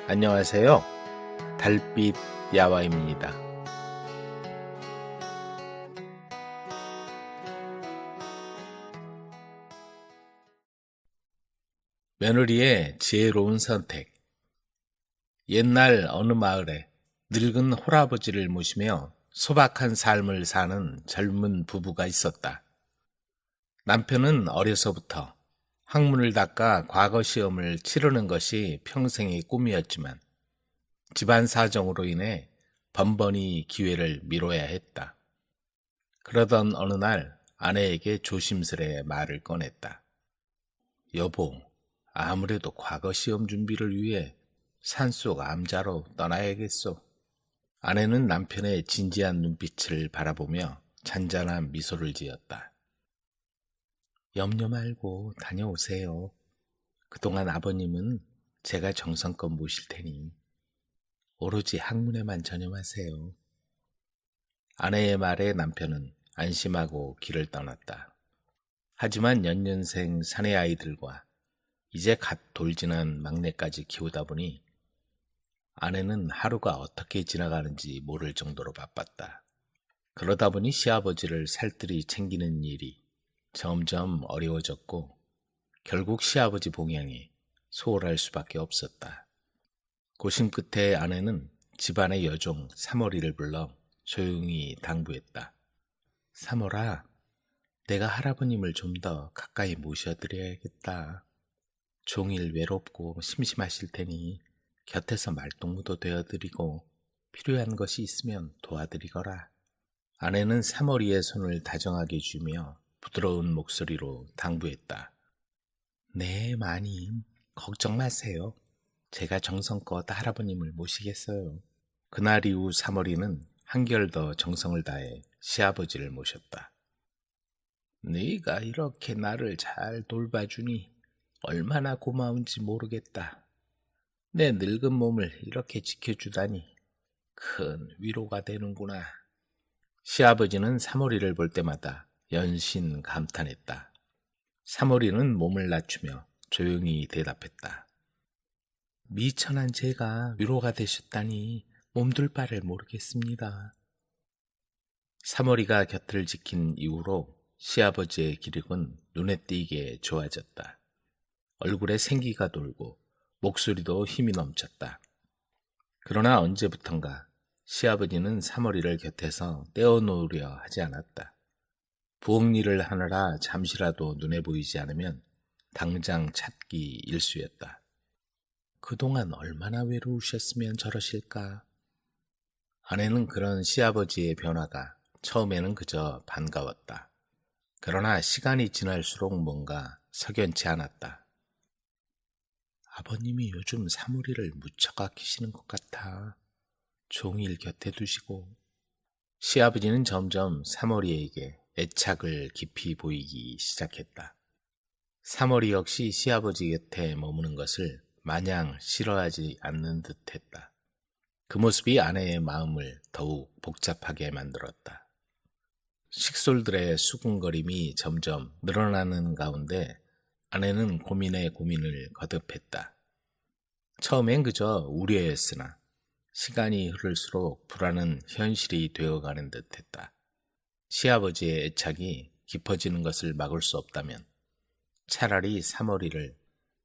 안녕하세요. 달빛 야화입니다. 며느리의 지혜로운 선택. 옛날 어느 마을에 늙은 홀아버지를 모시며 소박한 삶을 사는 젊은 부부가 있었다. 남편은 어려서부터 학문을 닦아 과거 시험을 치르는 것이 평생의 꿈이었지만 집안 사정으로 인해 번번이 기회를 미뤄야 했다. 그러던 어느 날 아내에게 조심스레 말을 꺼냈다. 여보, 아무래도 과거 시험 준비를 위해 산속 암자로 떠나야겠소. 아내는 남편의 진지한 눈빛을 바라보며 잔잔한 미소를 지었다. 염려 말고 다녀오세요. 그동안 아버님은 제가 정성껏 모실 테니 오로지 학문에만 전념하세요. 아내의 말에 남편은 안심하고 길을 떠났다. 하지만 연년생 사내 아이들과 이제 갓 돌진한 막내까지 키우다 보니 아내는 하루가 어떻게 지나가는지 모를 정도로 바빴다. 그러다 보니 시아버지를 살뜰히 챙기는 일이 점점 어려워졌고 결국 시아버지 봉양에 소홀할 수밖에 없었다. 고심 끝에 아내는 집안의 여종 사머리를 불러 조용히 당부했다. 사머라, 내가 할아버님을 좀 더 가까이 모셔드려야겠다. 종일 외롭고 심심하실 테니 곁에서 말동무도 되어드리고 필요한 것이 있으면 도와드리거라. 아내는 사머리의 손을 다정하게 쥐며 부드러운 목소리로 당부했다. 네, 마님, 걱정 마세요. 제가 정성껏 할아버님을 모시겠어요. 그날 이후 사머리는 한결 더 정성을 다해 시아버지를 모셨다. 네가 이렇게 나를 잘 돌봐주니 얼마나 고마운지 모르겠다. 내 늙은 몸을 이렇게 지켜주다니 큰 위로가 되는구나. 시아버지는 사머리를 볼 때마다 연신 감탄했다. 사머리는 몸을 낮추며 조용히 대답했다. 미천한 제가 위로가 되셨다니 몸둘 바를 모르겠습니다. 사머리가 곁을 지킨 이후로 시아버지의 기력은 눈에 띄게 좋아졌다. 얼굴에 생기가 돌고 목소리도 힘이 넘쳤다. 그러나 언제부턴가 시아버지는 사머리를 곁에서 떼어놓으려 하지 않았다. 부엌 일을 하느라 잠시라도 눈에 보이지 않으면 당장 찾기 일쑤였다. 그동안 얼마나 외로우셨으면 저러실까? 아내는 그런 시아버지의 변화가 처음에는 그저 반가웠다. 그러나 시간이 지날수록 뭔가 석연치 않았다. 아버님이 요즘 사물이를 무척 아끼시는 것 같아. 종일 곁에 두시고. 시아버지는 점점 사머리에게 애착을 깊이 보이기 시작했다. 사머리 역시 시아버지 곁에 머무는 것을 마냥 싫어하지 않는 듯했다. 그 모습이 아내의 마음을 더욱 복잡하게 만들었다. 식솔들의 수군거림이 점점 늘어나는 가운데 아내는 고민에 고민을 거듭했다. 처음엔 그저 우려였으나 시간이 흐를수록 불안은 현실이 되어가는 듯했다. 시아버지의 애착이 깊어지는 것을 막을 수 없다면 차라리 사머리를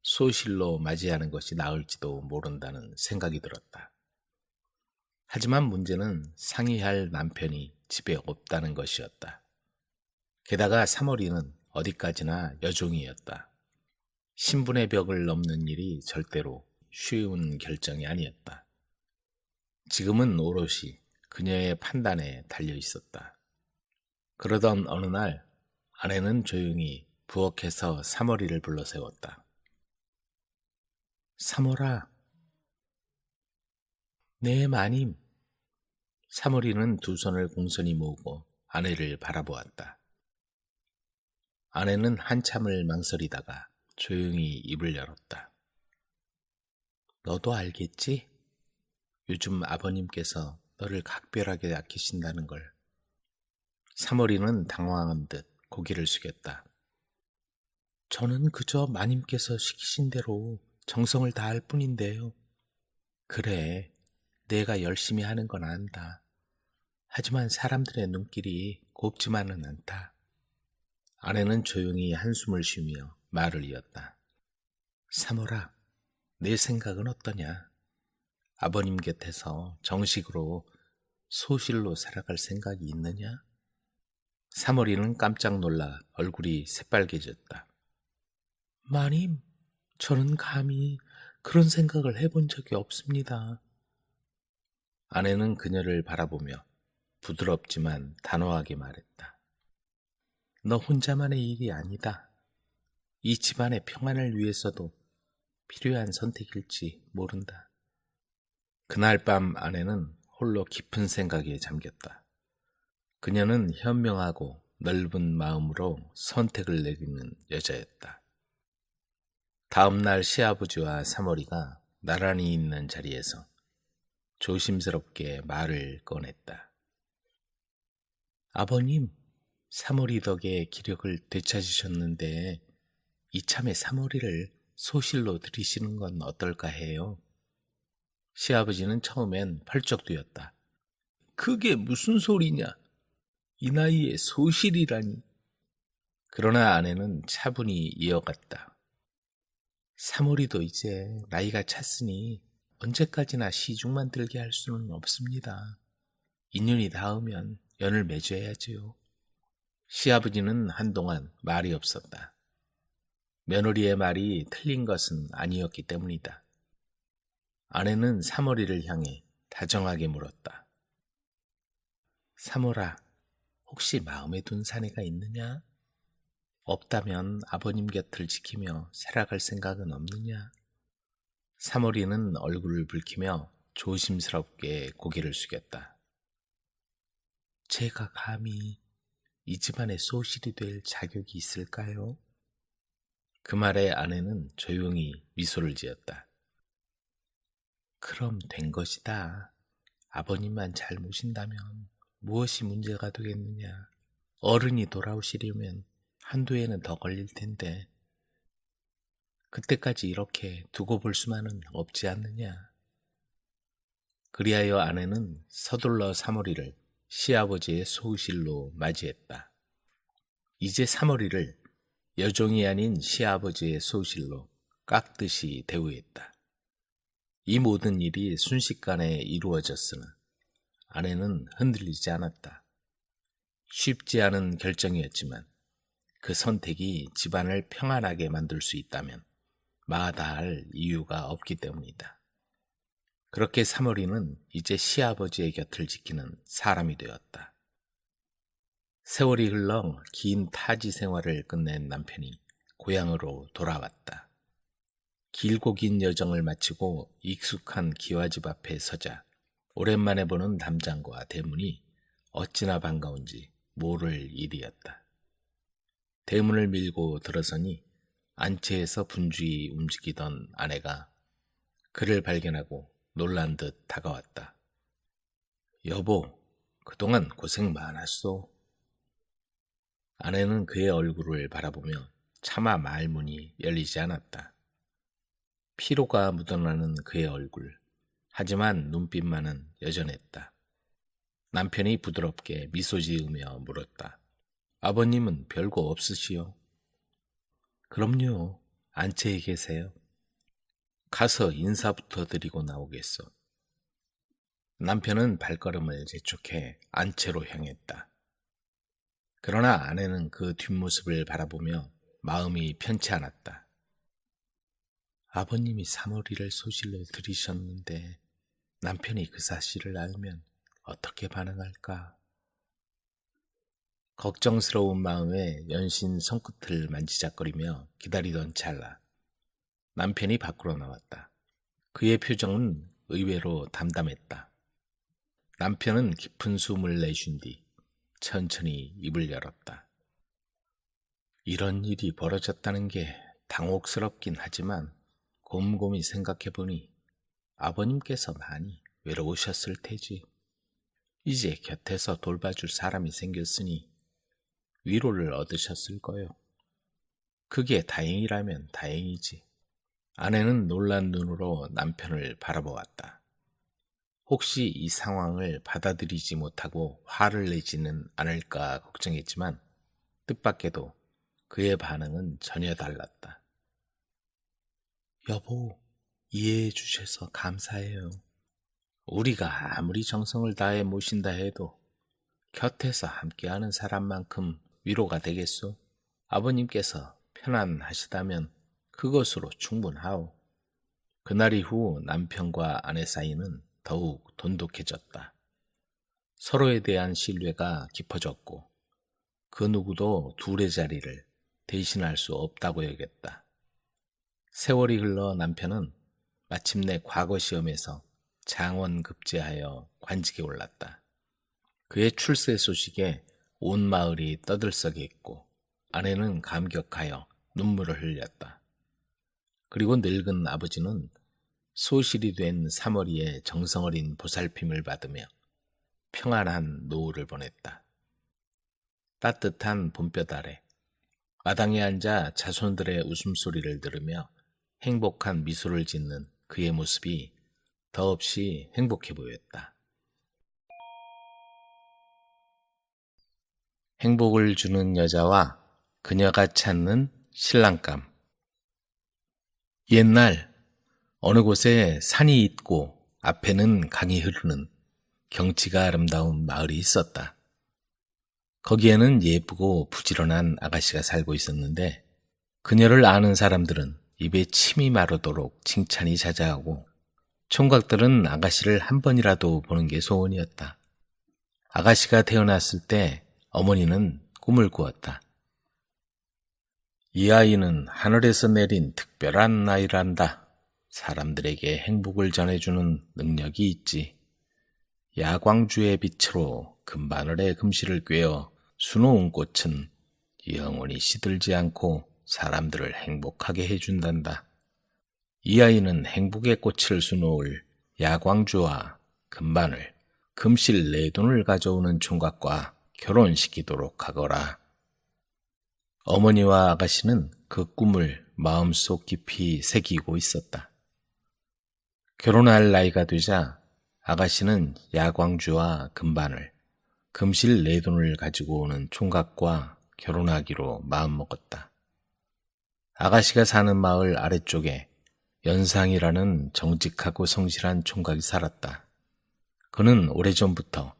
소실로 맞이하는 것이 나을지도 모른다는 생각이 들었다. 하지만 문제는 상의할 남편이 집에 없다는 것이었다. 게다가 사머리는 어디까지나 여종이었다. 신분의 벽을 넘는 일이 절대로 쉬운 결정이 아니었다. 지금은 오롯이 그녀의 판단에 달려 있었다. 그러던 어느 날 아내는 조용히 부엌에서 사머리를 불러 세웠다. 사머라. 네, 마님. 사머리는 두 손을 공손히 모으고 아내를 바라보았다. 아내는 한참을 망설이다가 조용히 입을 열었다. 너도 알겠지? 요즘 아버님께서 너를 각별하게 아끼신다는 걸. 사머리는 당황한 듯 고개를 숙였다. 저는 그저 마님께서 시키신 대로 정성을 다할 뿐인데요. 그래, 내가 열심히 하는 건 안다. 하지만 사람들의 눈길이 곱지만은 않다. 아내는 조용히 한숨을 쉬며 말을 이었다. 사모라, 내 생각은 어떠냐? 아버님 곁에서 정식으로 소실로 살아갈 생각이 있느냐? 사모리는 깜짝 놀라 얼굴이 새빨개졌다. 마님, 저는 감히 그런 생각을 해본 적이 없습니다. 아내는 그녀를 바라보며 부드럽지만 단호하게 말했다. 너 혼자만의 일이 아니다. 이 집안의 평안을 위해서도 필요한 선택일지 모른다. 그날 밤 아내는 홀로 깊은 생각에 잠겼다. 그녀는 현명하고 넓은 마음으로 선택을 내리는 여자였다. 다음 날 시아버지와 사모리가 나란히 있는 자리에서 조심스럽게 말을 꺼냈다. 아버님, 사모리 덕에 기력을 되찾으셨는데 이참에 사모리를 소실로 들이시는 건 어떨까 해요. 시아버지는 처음엔 펄쩍 뛰었다. 그게 무슨 소리냐? 이 나이에 소실이라니. 그러나 아내는 차분히 이어갔다. 사모리도 이제 나이가 찼으니 언제까지나 시중만 들게 할 수는 없습니다. 인연이 닿으면 연을 맺어야지요. 시아버지는 한동안 말이 없었다. 며느리의 말이 틀린 것은 아니었기 때문이다. 아내는 사모리를 향해 다정하게 물었다. 사모라, 혹시 마음에 둔 사내가 있느냐? 없다면 아버님 곁을 지키며 살아갈 생각은 없느냐? 사모리는 얼굴을 붉히며 조심스럽게 고개를 숙였다. 제가 감히 이 집안의 소실이 될 자격이 있을까요? 그 말에 아내는 조용히 미소를 지었다. 그럼 된 것이다. 아버님만 잘 모신다면 무엇이 문제가 되겠느냐. 어른이 돌아오시려면 한두 해는 더 걸릴 텐데 그때까지 이렇게 두고 볼 수만은 없지 않느냐. 그리하여 아내는 서둘러 사모리를 시아버지의 소실로 맞이했다. 이제 사모리를 여종이 아닌 시아버지의 소실로 깍듯이 대우했다. 이 모든 일이 순식간에 이루어졌으나 아내는 흔들리지 않았다. 쉽지 않은 결정이었지만 그 선택이 집안을 평안하게 만들 수 있다면 마다할 이유가 없기 때문이다. 그렇게 사모리는 이제 시아버지의 곁을 지키는 사람이 되었다. 세월이 흘러 긴 타지 생활을 끝낸 남편이 고향으로 돌아왔다. 길고 긴 여정을 마치고 익숙한 기와집 앞에 서자 오랜만에 보는 담장과 대문이 어찌나 반가운지 모를 일이었다. 대문을 밀고 들어서니 안채에서 분주히 움직이던 아내가 그를 발견하고 놀란 듯 다가왔다. 여보, 그동안 고생 많았소. 아내는 그의 얼굴을 바라보며 차마 말문이 열리지 않았다. 피로가 묻어나는 그의 얼굴, 하지만 눈빛만은 여전했다. 남편이 부드럽게 미소 지으며 물었다. 아버님은 별거 없으시오? 그럼요, 안채에 계세요. 가서 인사부터 드리고 나오겠소. 남편은 발걸음을 재촉해 안채로 향했다. 그러나 아내는 그 뒷모습을 바라보며 마음이 편치 않았다. 아버님이 사모리를 소실로 들이셨는데 남편이 그 사실을 알면 어떻게 반응할까? 걱정스러운 마음에 연신 손끝을 만지작거리며 기다리던 찰나 남편이 밖으로 나왔다. 그의 표정은 의외로 담담했다. 남편은 깊은 숨을 내쉰 뒤 천천히 입을 열었다. 이런 일이 벌어졌다는 게 당혹스럽긴 하지만 곰곰이 생각해보니 아버님께서 많이 외로우셨을 테지. 이제 곁에서 돌봐줄 사람이 생겼으니 위로를 얻으셨을 거요. 그게 다행이라면 다행이지. 아내는 놀란 눈으로 남편을 바라보았다. 혹시 이 상황을 받아들이지 못하고 화를 내지는 않을까 걱정했지만 뜻밖에도 그의 반응은 전혀 달랐다. 여보, 이해해 주셔서 감사해요. 우리가 아무리 정성을 다해 모신다 해도 곁에서 함께하는 사람만큼 위로가 되겠소? 아버님께서 편안하시다면 그것으로 충분하오. 그날 이후 남편과 아내 사이는 더욱 돈독해졌다. 서로에 대한 신뢰가 깊어졌고 그 누구도 둘의 자리를 대신할 수 없다고 여겼다. 세월이 흘러 남편은 마침내 과거 시험에서 장원급제하여 관직에 올랐다. 그의 출세 소식에 온 마을이 떠들썩했고 아내는 감격하여 눈물을 흘렸다. 그리고 늙은 아버지는 소실이 된 사머리의 정성어린 보살핌을 받으며 평안한 노후를 보냈다. 따뜻한 봄볕 아래 마당에 앉아 자손들의 웃음소리를 들으며 행복한 미소를 짓는 그의 모습이 더없이 행복해 보였다. 행복을 주는 여자와 그녀가 찾는 신랑감. 옛날 어느 곳에 산이 있고 앞에는 강이 흐르는 경치가 아름다운 마을이 있었다. 거기에는 예쁘고 부지런한 아가씨가 살고 있었는데 그녀를 아는 사람들은 입에 침이 마르도록 칭찬이 자자하고 총각들은 아가씨를 한 번이라도 보는 게 소원이었다. 아가씨가 태어났을 때 어머니는 꿈을 꾸었다. 이 아이는 하늘에서 내린 특별한 아이란다. 사람들에게 행복을 전해주는 능력이 있지. 야광주의 빛으로 금바늘에 금실을 꿰어 수놓은 꽃은 영원히 시들지 않고 사람들을 행복하게 해준단다. 이 아이는 행복의 꽃을 수놓을 야광주와 금바늘, 금실 네 돈을 가져오는 총각과 결혼시키도록 하거라. 어머니와 아가씨는 그 꿈을 마음속 깊이 새기고 있었다. 결혼할 나이가 되자 아가씨는 야광주와 금바늘, 금실 네 돈을 가지고 오는 총각과 결혼하기로 마음먹었다. 아가씨가 사는 마을 아래쪽에 연상이라는 정직하고 성실한 총각이 살았다. 그는 오래전부터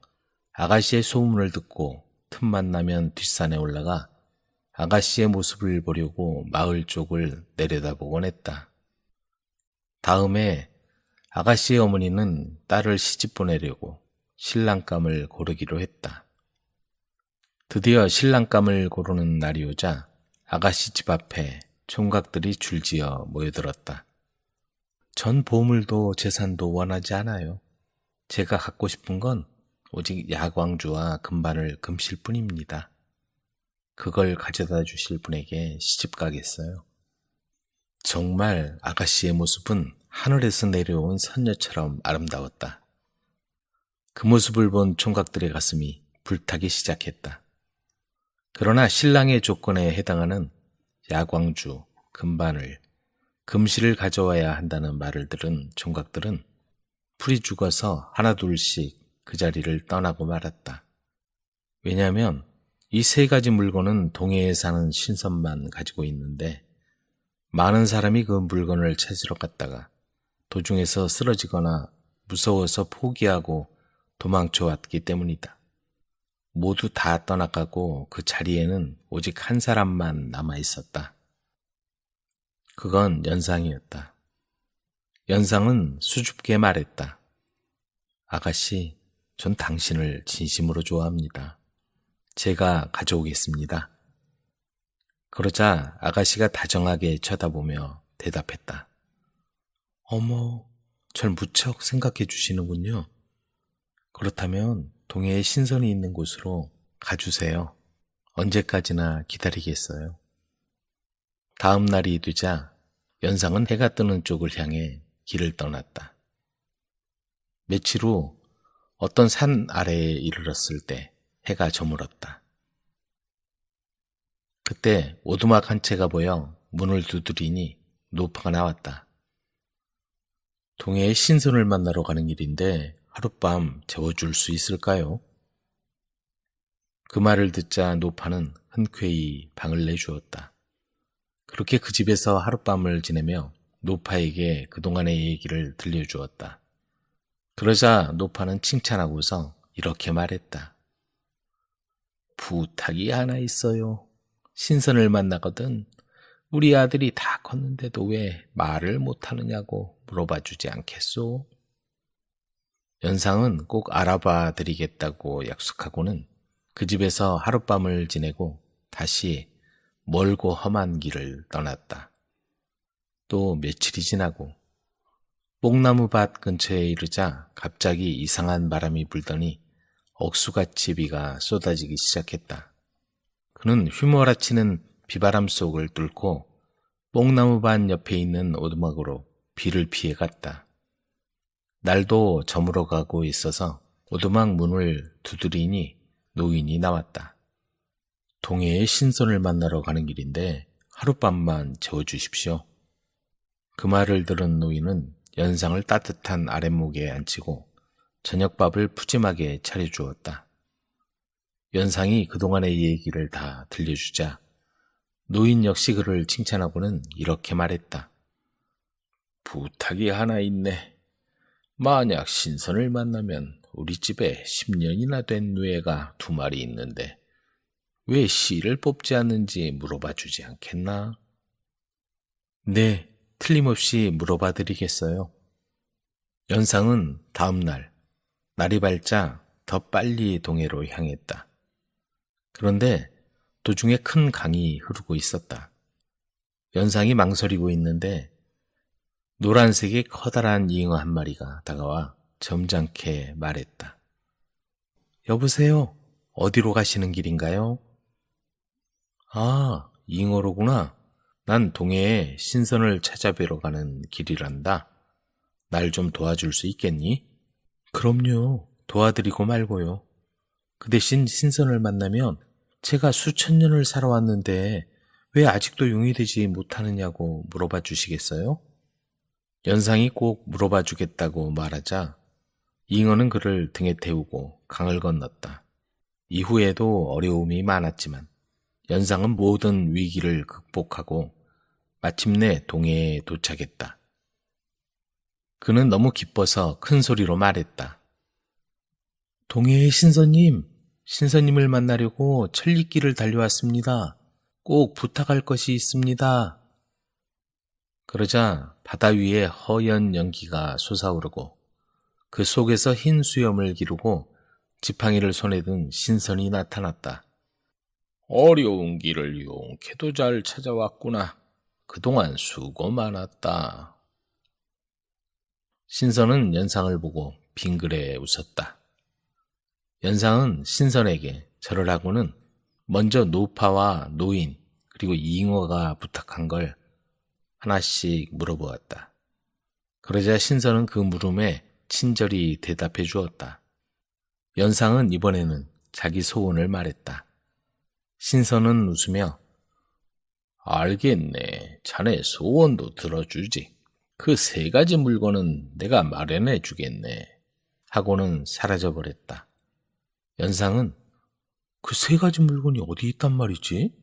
아가씨의 소문을 듣고 틈만 나면 뒷산에 올라가 아가씨의 모습을 보려고 마을 쪽을 내려다보곤 했다. 다음에 아가씨의 어머니는 딸을 시집 보내려고 신랑감을 고르기로 했다. 드디어 신랑감을 고르는 날이 오자 아가씨 집 앞에 총각들이 줄지어 모여들었다. 전 보물도 재산도 원하지 않아요. 제가 갖고 싶은 건 오직 야광주와 금바늘 금실뿐입니다. 그걸 가져다 주실 분에게 시집 가겠어요. 정말 아가씨의 모습은 하늘에서 내려온 선녀처럼 아름다웠다. 그 모습을 본 총각들의 가슴이 불타기 시작했다. 그러나 신랑의 조건에 해당하는 야광주, 금바늘, 금실을 가져와야 한다는 말을 들은 총각들은 풀이 죽어서 하나둘씩 그 자리를 떠나고 말았다. 왜냐하면 이 세 가지 물건은 동해에 사는 신선만 가지고 있는데 많은 사람이 그 물건을 찾으러 갔다가 도중에서 쓰러지거나 무서워서 포기하고 도망쳐 왔기 때문이다. 모두 다 떠나가고 그 자리에는 오직 한 사람만 남아 있었다. 그건 연상이었다. 연상은 수줍게 말했다. 아가씨, 전 당신을 진심으로 좋아합니다. 제가 가져오겠습니다. 그러자 아가씨가 다정하게 쳐다보며 대답했다. 어머, 절 무척 생각해 주시는군요. 그렇다면 동해에 신선이 있는 곳으로 가주세요. 언제까지나 기다리겠어요. 다음 날이 되자 연상은 해가 뜨는 쪽을 향해 길을 떠났다. 며칠 후 어떤 산 아래에 이르렀을 때 해가 저물었다. 그때 오두막 한 채가 보여 문을 두드리니 노파가 나왔다. 동해에 신선을 만나러 가는 길인데 하룻밤 재워줄 수 있을까요? 그 말을 듣자 노파는 흔쾌히 방을 내주었다. 그렇게 그 집에서 하룻밤을 지내며 노파에게 그동안의 얘기를 들려주었다. 그러자 노파는 칭찬하고서 이렇게 말했다. 부탁이 하나 있어요. 신선을 만나거든 우리 아들이 다 컸는데도 왜 말을 못하느냐고 물어봐 주지 않겠소? 연상은 꼭 알아봐 드리겠다고 약속하고는 그 집에서 하룻밤을 지내고 다시 멀고 험한 길을 떠났다. 또 며칠이 지나고 뽕나무밭 근처에 이르자 갑자기 이상한 바람이 불더니 억수같이 비가 쏟아지기 시작했다. 그는 휘몰아치는 비바람 속을 뚫고 뽕나무밭 옆에 있는 오두막으로 비를 피해 갔다. 날도 저물어 가고 있어서 오두막 문을 두드리니 노인이 나왔다. 동해의 신선을 만나러 가는 길인데 하룻밤만 재워주십시오. 그 말을 들은 노인은 연상을 따뜻한 아랫목에 앉히고 저녁밥을 푸짐하게 차려주었다. 연상이 그동안의 얘기를 다 들려주자 노인 역시 그를 칭찬하고는 이렇게 말했다. 부탁이 하나 있네. 만약 신선을 만나면 우리 집에 10년이나 된 누에가 2마리 있는데 왜 씨를 뽑지 않는지 물어봐 주지 않겠나? 네, 틀림없이 물어봐 드리겠어요. 연상은 다음 날이 밝자 더 빨리 동해로 향했다. 그런데 도중에 큰 강이 흐르고 있었다. 연상이 망설이고 있는데 노란색의 커다란 잉어 한 마리가 다가와 점잖게 말했다. 여보세요? 어디로 가시는 길인가요? 아, 잉어로구나. 난 동해에 신선을 찾아뵈러 가는 길이란다. 날 좀 도와줄 수 있겠니? 그럼요. 도와드리고 말고요. 그 대신 신선을 만나면 제가 수천 년을 살아왔는데 왜 아직도 용이 되지 못하느냐고 물어봐 주시겠어요? 연상이 꼭 물어봐 주겠다고 말하자 잉어는 그를 등에 태우고 강을 건넜다. 이후에도 어려움이 많았지만 연상은 모든 위기를 극복하고 마침내 동해에 도착했다. 그는 너무 기뻐서 큰 소리로 말했다. 동해의 신선님을 만나려고 천리길을 달려왔습니다. 꼭 부탁할 것이 있습니다. 그러자 바다 위에 허연 연기가 솟아오르고 그 속에서 흰 수염을 기르고 지팡이를 손에 든 신선이 나타났다. 어려운 길을 용케도 잘 찾아왔구나. 그동안 수고 많았다. 신선은 연상을 보고 빙그레 웃었다. 연상은 신선에게 절을 하고는 먼저 노파와 노인 그리고 잉어가 부탁한 걸 하나씩 물어보았다. 그러자 신선은 그 물음에 친절히 대답해 주었다. 연상은 이번에는 자기 소원을 말했다. 신선은 웃으며 알겠네. 자네 소원도 들어주지. 그 3가지 물건은 내가 마련해 주겠네. 하고는 사라져버렸다. 연상은 그 3가지 물건이 어디 있단 말이지?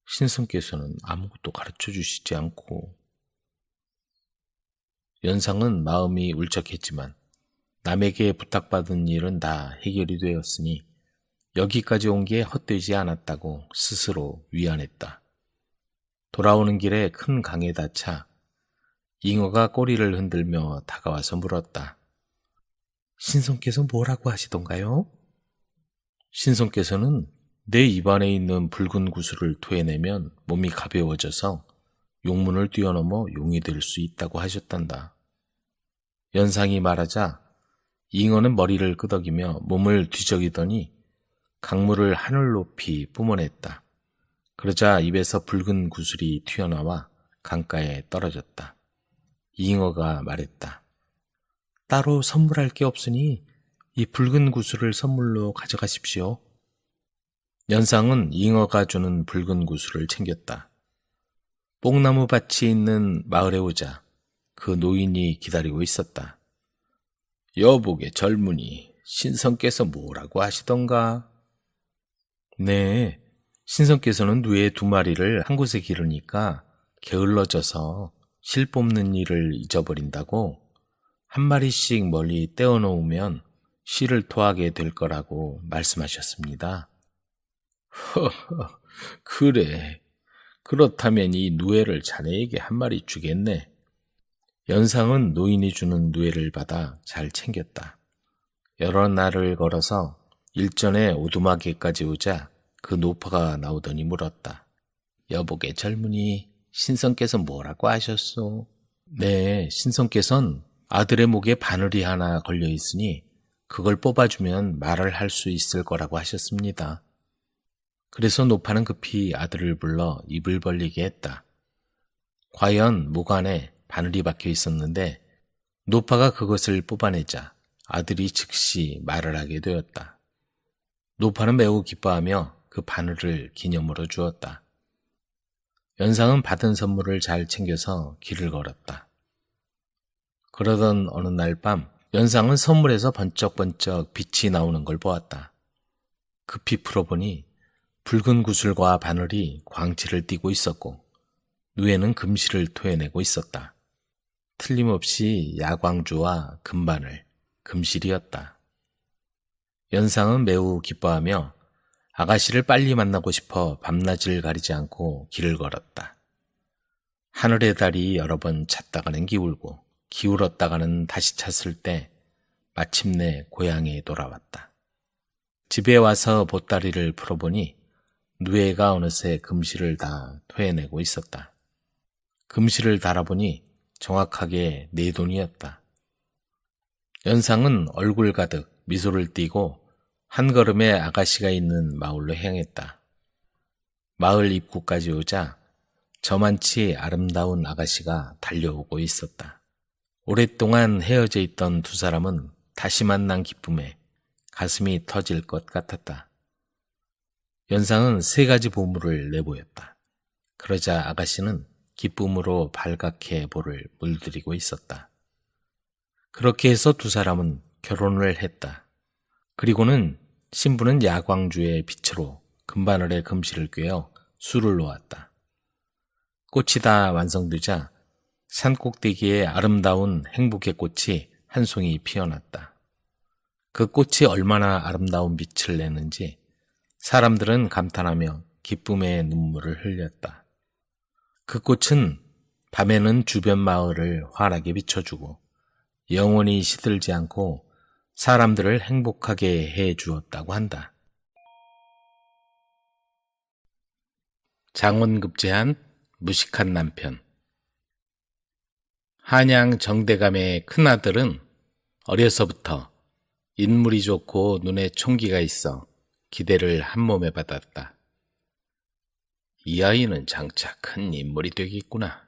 신선께서는 아무것도 가르쳐 주시지 않고 연상은 마음이 울적했지만 남에게 부탁받은 일은 다 해결이 되었으니 여기까지 온 게 헛되지 않았다고 스스로 위안했다. 돌아오는 길에 큰 강에 닿자 잉어가 꼬리를 흔들며 다가와서 물었다. 신선께서 뭐라고 하시던가요? 신선께서는 내 입안에 있는 붉은 구슬을 토해내면 몸이 가벼워져서 용문을 뛰어넘어 용이 될 수 있다고 하셨단다. 연상이 말하자 잉어는 머리를 끄덕이며 몸을 뒤적이더니 강물을 하늘 높이 뿜어냈다. 그러자 입에서 붉은 구슬이 튀어나와 강가에 떨어졌다. 잉어가 말했다. 따로 선물할 게 없으니 이 붉은 구슬을 선물로 가져가십시오. 연상은 잉어가 주는 붉은 구슬을 챙겼다. 뽕나무 밭이 있는 마을에 오자 그 노인이 기다리고 있었다. 여복의 젊은이 신성께서 뭐라고 하시던가? 네, 신성께서는 누에 2마리를 한 곳에 기르니까 게을러져서 실 뽑는 일을 잊어버린다고 한 마리씩 멀리 떼어놓으면 실을 토하게 될 거라고 말씀하셨습니다. 허허, 그래. 그렇다면 이 누에를 자네에게 한 마리 주겠네. 연상은 노인이 주는 누에를 받아 잘 챙겼다. 여러 날을 걸어서 일전에 오두막에까지 오자 그 노파가 나오더니 물었다. 여복의 젊은이, 신성께서 뭐라고 하셨소? 네, 신성께서는 아들의 목에 바늘이 하나 걸려 있으니 그걸 뽑아주면 말을 할 수 있을 거라고 하셨습니다. 그래서 노파는 급히 아들을 불러 입을 벌리게 했다. 과연 목 안에 바늘이 박혀 있었는데 노파가 그것을 뽑아내자 아들이 즉시 말을 하게 되었다. 노파는 매우 기뻐하며 그 바늘을 기념으로 주었다. 연상은 받은 선물을 잘 챙겨서 길을 걸었다. 그러던 어느 날 밤 연상은 선물에서 번쩍번쩍 빛이 나오는 걸 보았다. 급히 풀어보니 붉은 구슬과 바늘이 광채를 띠고 있었고 누에는 금실을 토해내고 있었다. 틀림없이 야광주와 금바늘, 금실이었다. 연상은 매우 기뻐하며 아가씨를 빨리 만나고 싶어 밤낮을 가리지 않고 길을 걸었다. 하늘의 달이 여러 번 찼다가는 기울고 기울었다가는 다시 찼을 때 마침내 고향에 돌아왔다. 집에 와서 보따리를 풀어보니 누에가 어느새 금실을 다 토해내고 있었다. 금실을 달아보니 정확하게 4돈이었다. 연상은 얼굴 가득 미소를 띠고 한 걸음에 아가씨가 있는 마을로 향했다. 마을 입구까지 오자 저만치 아름다운 아가씨가 달려오고 있었다. 오랫동안 헤어져 있던 2사람은 다시 만난 기쁨에 가슴이 터질 것 같았다. 연상은 3가지 보물을 내보였다. 그러자 아가씨는 기쁨으로 발갛게 볼을 물들이고 있었다. 그렇게 해서 2사람은 결혼을 했다. 그리고는 신부는 야광주의 빛으로 금바늘에 금실을 꿰어 술을 놓았다. 꽃이 다 완성되자 산꼭대기에 아름다운 행복의 꽃이 한 송이 피어났다. 그 꽃이 얼마나 아름다운 빛을 내는지 사람들은 감탄하며 기쁨의 눈물을 흘렸다. 그 꽃은 밤에는 주변 마을을 환하게 비춰주고 영원히 시들지 않고 사람들을 행복하게 해 주었다고 한다. 장원급제한 무식한 남편. 한양 정대감의 큰아들은 어려서부터 인물이 좋고 눈에 총기가 있어 기대를 한몸에 받았다. 이 아이는 장차 큰 인물이 되겠구나.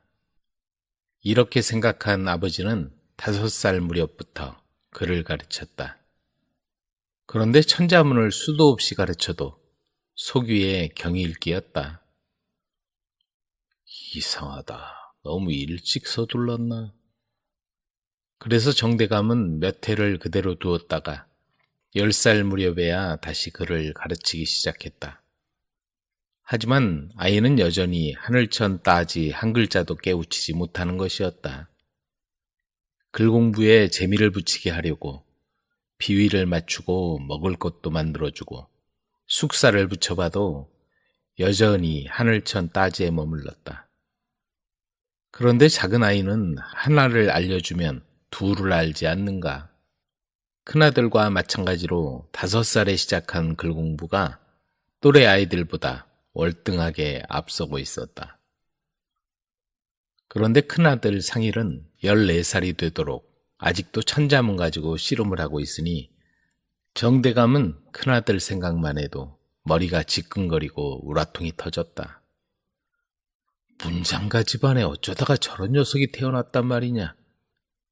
이렇게 생각한 아버지는 5살 무렵부터 그를 가르쳤다. 그런데 천자문을 수도 없이 가르쳐도 속위에 경이 일기였다. 이상하다. 너무 일찍 서둘렀나? 그래서 정대감은 몇 해를 그대로 두었다가 10살 무렵에야 다시 그를 가르치기 시작했다. 하지만 아이는 여전히 하늘천 따지 한 글자도 깨우치지 못하는 것이었다. 글 공부에 재미를 붙이게 하려고 비위를 맞추고 먹을 것도 만들어주고 숙사를 붙여봐도 여전히 하늘천 따지에 머물렀다. 그런데 작은 아이는 하나를 알려주면 2를 알지 않는가. 큰아들과 마찬가지로 5살에 시작한 글 공부가 또래 아이들보다 월등하게 앞서고 있었다. 그런데 큰아들 상일은 14살이 되도록 아직도 천자문 가지고 씨름을 하고 있으니 정대감은 큰아들 생각만 해도 머리가 지끈거리고 우라통이 터졌다. 문장가 집안에 어쩌다가 저런 녀석이 태어났단 말이냐.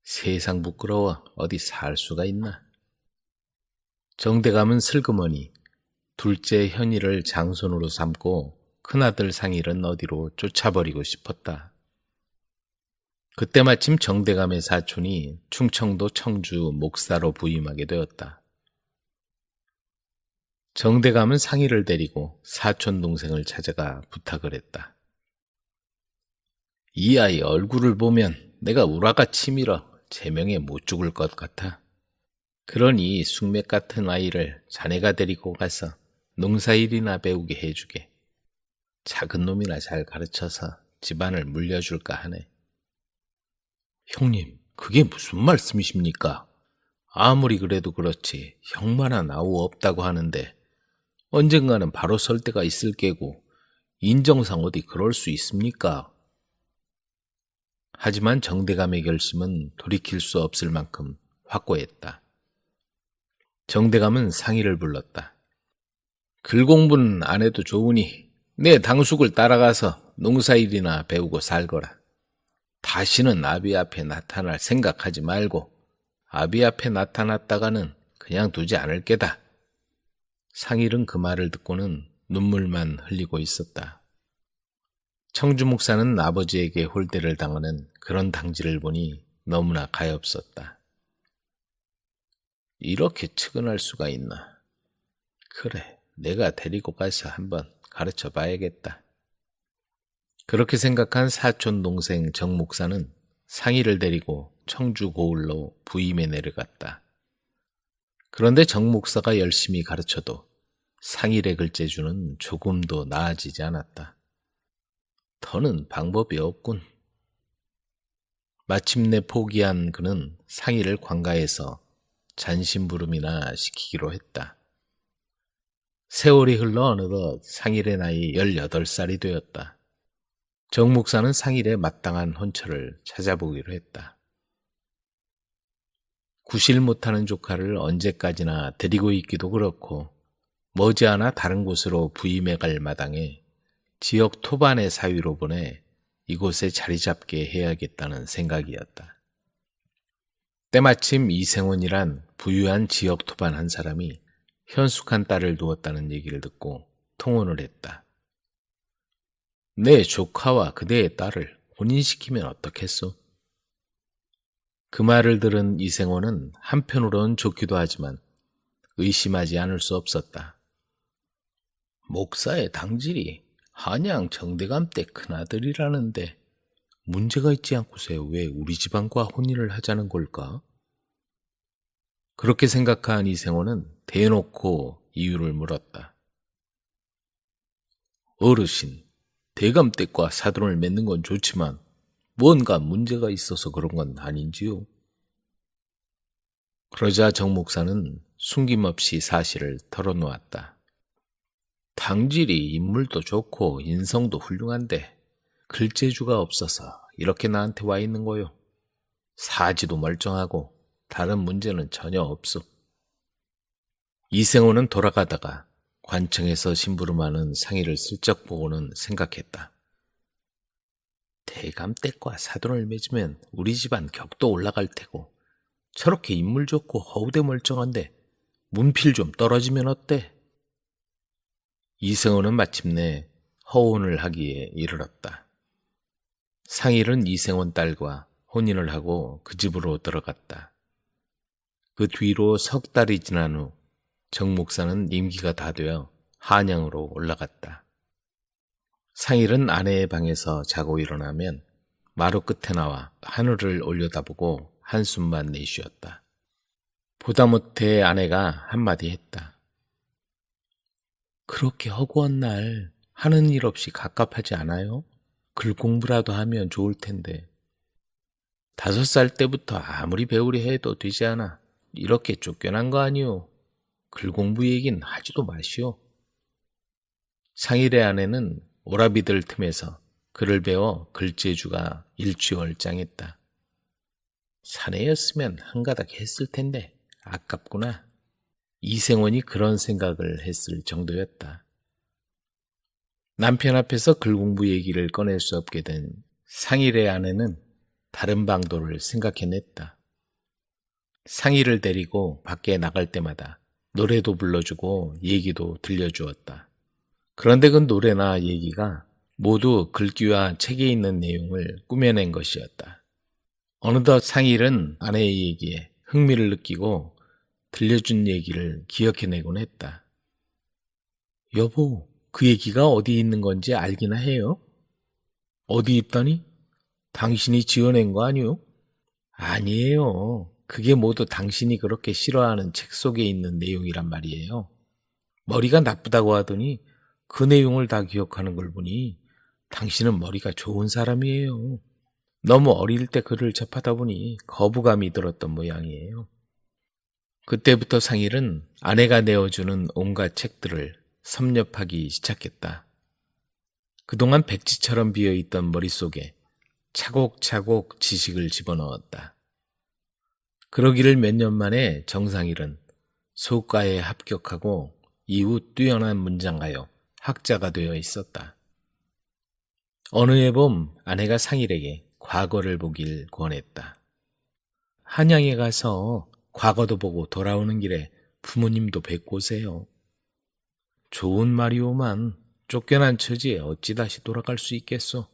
세상 부끄러워 어디 살 수가 있나. 정대감은 슬그머니 둘째 현이를 장손으로 삼고 큰아들 상일은 어디로 쫓아버리고 싶었다. 그때 마침 정대감의 사촌이 충청도 청주 목사로 부임하게 되었다. 정대감은 상희를 데리고 사촌 동생을 찾아가 부탁을 했다. 이 아이 얼굴을 보면 내가 우라가 치밀어 제명에 못 죽을 것 같아. 그러니 숙맥 같은 아이를 자네가 데리고 가서 농사일이나 배우게 해주게. 작은 놈이나 잘 가르쳐서 집안을 물려줄까 하네. 형님, 그게 무슨 말씀이십니까? 아무리 그래도 그렇지 형만한 아우 없다고 하는데 언젠가는 바로 설 때가 있을 게고 인정상 어디 그럴 수 있습니까? 하지만 정대감의 결심은 돌이킬 수 없을 만큼 확고했다. 정대감은 상희를 불렀다. 글 공부는 안 해도 좋으니 내 당숙을 따라가서 농사일이나 배우고 살거라. 다시는 아비 앞에 나타날 생각하지 말고 아비 앞에 나타났다가는 그냥 두지 않을 게다. 상일은 그 말을 듣고는 눈물만 흘리고 있었다. 청주 목사는 아버지에게 홀대를 당하는 그런 당지를 보니 너무나 가엾었다. 이렇게 측은할 수가 있나. 그래, 내가 데리고 가서 한번 가르쳐 봐야겠다. 그렇게 생각한 사촌 동생 정 목사는 상희를 데리고 청주 고을로 부임에 내려갔다. 그런데 정 목사가 열심히 가르쳐도 상일의 글재주는 조금도 나아지지 않았다. 더는 방법이 없군. 마침내 포기한 그는 상일을 관가에서 잔심부름이나 시키기로 했다. 세월이 흘러 어느덧 상일의 나이 18살이 되었다. 정 목사는 상일의 마땅한 혼처를 찾아보기로 했다. 구실 못하는 조카를 언제까지나 데리고 있기도 그렇고 머지않아 다른 곳으로 부임해 갈 마당에 지역 토반의 사위로 보내 이곳에 자리 잡게 해야겠다는 생각이었다. 때마침 이생원이란 부유한 지역 토반 한 사람이 현숙한 딸을 두었다는 얘기를 듣고 통혼을 했다. 내 조카와 그대의 딸을 혼인시키면 어떻겠소? 그 말을 들은 이생원은 한편으론 좋기도 하지만 의심하지 않을 수 없었다. 목사의 당질이 한양 정대감 때 큰아들이라는데 문제가 있지 않고서 왜 우리 집안과 혼인을 하자는 걸까? 그렇게 생각한 이생원은 대놓고 이유를 물었다. 어르신, 대감댁과 사돈을 맺는 건 좋지만 뭔가 문제가 있어서 그런 건 아닌지요? 그러자 정 목사는 숨김없이 사실을 털어놓았다. 당질이 인물도 좋고 인성도 훌륭한데 글재주가 없어서 이렇게 나한테 와 있는 거요. 사지도 멀쩡하고 다른 문제는 전혀 없소. 이생호는 돌아가다가 관청에서 심부름하는 상희를 슬쩍 보고는 생각했다. 대감댁과 사돈을 맺으면 우리 집안 격도 올라갈 테고 저렇게 인물 좋고 허우대 멀쩡한데 문필 좀 떨어지면 어때? 이생호는 마침내 허혼을 하기에 이르렀다. 상일은 이생원 딸과 혼인을 하고 그 집으로 들어갔다. 그 뒤로 석 달이 지난 후 정 목사는 임기가 다 되어 한양으로 올라갔다. 상일은 아내의 방에서 자고 일어나면 마루 끝에 나와 하늘을 올려다보고 한숨만 내쉬었다. 보다 못해 아내가 한마디 했다. 그렇게 허구한 날 하는 일 없이 갑갑하지 않아요? 글 공부라도 하면 좋을 텐데. 5살 때부터 아무리 배우려 해도 되지 않아. 이렇게 쫓겨난 거 아니오. 글 공부 얘긴 하지도 마시오. 상일의 아내는 오라비들 틈에서 글을 배워 글재주가 일취월장했다. 사내였으면 한가닥 했을 텐데 아깝구나. 이생원이 그런 생각을 했을 정도였다. 남편 앞에서 글 공부 얘기를 꺼낼 수 없게 된 상일의 아내는 다른 방도를 생각해냈다. 상일을 데리고 밖에 나갈 때마다 노래도 불러주고 얘기도 들려주었다. 그런데 그 노래나 얘기가 모두 글귀와 책에 있는 내용을 꾸며낸 것이었다. 어느덧 상일은 아내의 얘기에 흥미를 느끼고 들려준 얘기를 기억해내곤 했다. 여보, 그 얘기가 어디 있는 건지 알기나 해요? 어디 있다니? 당신이 지어낸 거 아니요? 아니에요. 그게 모두 당신이 그렇게 싫어하는 책 속에 있는 내용이란 말이에요. 머리가 나쁘다고 하더니 그 내용을 다 기억하는 걸 보니 당신은 머리가 좋은 사람이에요. 너무 어릴 때 글을 접하다 보니 거부감이 들었던 모양이에요. 그때부터 상일은 아내가 내어주는 온갖 책들을 섭렵하기 시작했다. 그동안 백지처럼 비어있던 머릿속에 차곡차곡 지식을 집어넣었다. 그러기를 몇 년 만에 정상일은 소과에 합격하고 이후 뛰어난 문장가요, 학자가 되어 있었다. 어느 해 봄 아내가 상일에게 과거를 보길 권했다. 한양에 가서 과거도 보고 돌아오는 길에 부모님도 뵙고 오세요. 좋은 말이오만 쫓겨난 처지에 어찌 다시 돌아갈 수 있겠소?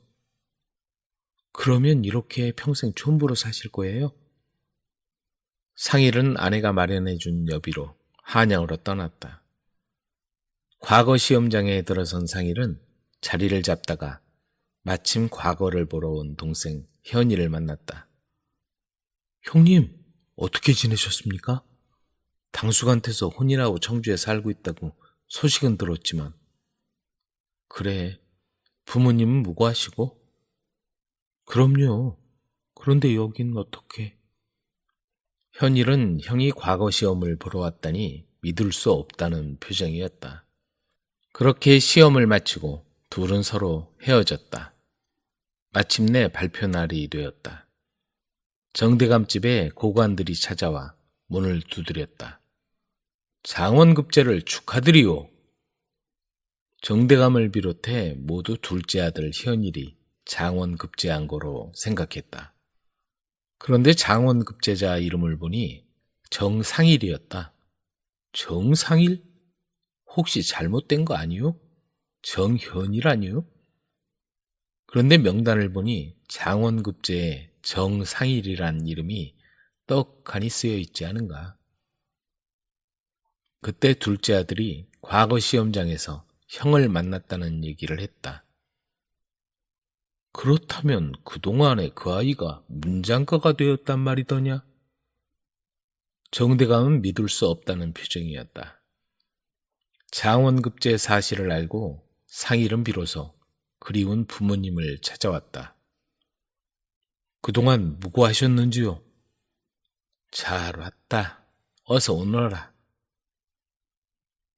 그러면 이렇게 평생 촌부로 사실 거예요? 상일은 아내가 마련해준 여비로 한양으로 떠났다. 과거 시험장에 들어선 상일은 자리를 잡다가 마침 과거를 보러 온 동생 현이를 만났다. 형님, 어떻게 지내셨습니까? 당숙한테서 혼인하고 청주에 살고 있다고 소식은 들었지만. 그래, 부모님은 무고하시고? 그럼요. 그런데 여긴 어떻게? 현일은 형이 과거 시험을 보러 왔다니 믿을 수 없다는 표정이었다. 그렇게 시험을 마치고 둘은 서로 헤어졌다. 마침내 발표 날이 되었다. 정대감집에 고관들이 찾아와 문을 두드렸다. 장원급제를 축하드리오. 정대감을 비롯해 모두 둘째 아들 현일이 장원급제한 거로 생각했다. 그런데 장원급제자 이름을 보니 정상일이었다. 정상일? 혹시 잘못된 거 아니요? 정현일 아니요? 그런데 명단을 보니 장원급제에 정상일이란 이름이 떡하니 쓰여 있지 않은가. 그때 둘째 아들이 과거 시험장에서 형을 만났다는 얘기를 했다. 그렇다면 그동안에 그 아이가 문장가가 되었단 말이더냐? 정대감은 믿을 수 없다는 표정이었다. 장원급제 사실을 알고 상일은 비로소 그리운 부모님을 찾아왔다. 그동안 무고하셨는지요? 잘 왔다. 어서 오너라.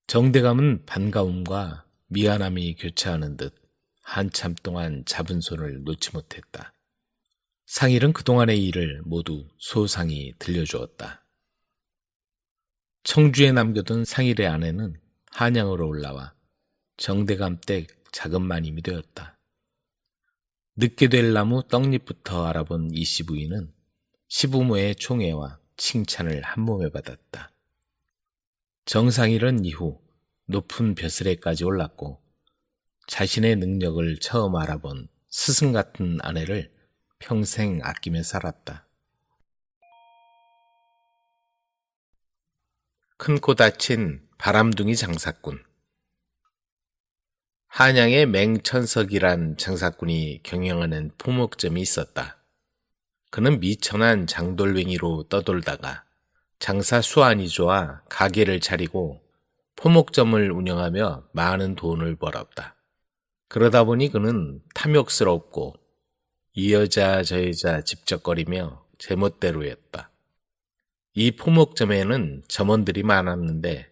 정대감은 반가움과 미안함이 교차하는 듯 한참 동안 잡은 손을 놓지 못했다. 상일은 그동안의 일을 모두 소상히 들려주었다. 청주에 남겨둔 상일의 아내는 한양으로 올라와 정대감 댁 작은 마님이 되었다. 늦게 될 나무 떡잎부터 알아본 이 시부인은 시부모의 총애와 칭찬을 한몸에 받았다. 정상일은 이후 높은 벼슬에까지 올랐고 자신의 능력을 처음 알아본 스승 같은 아내를 평생 아끼며 살았다. 큰 코 다친 바람둥이 장사꾼. 한양에 맹천석이란 장사꾼이 경영하는 포목점이 있었다. 그는 미천한 장돌뱅이로 떠돌다가 장사 수완이 좋아 가게를 차리고 포목점을 운영하며 많은 돈을 벌었다. 그러다 보니 그는 탐욕스럽고 이 여자 저 여자 집적거리며 제멋대로였다. 이 포목점에는 점원들이 많았는데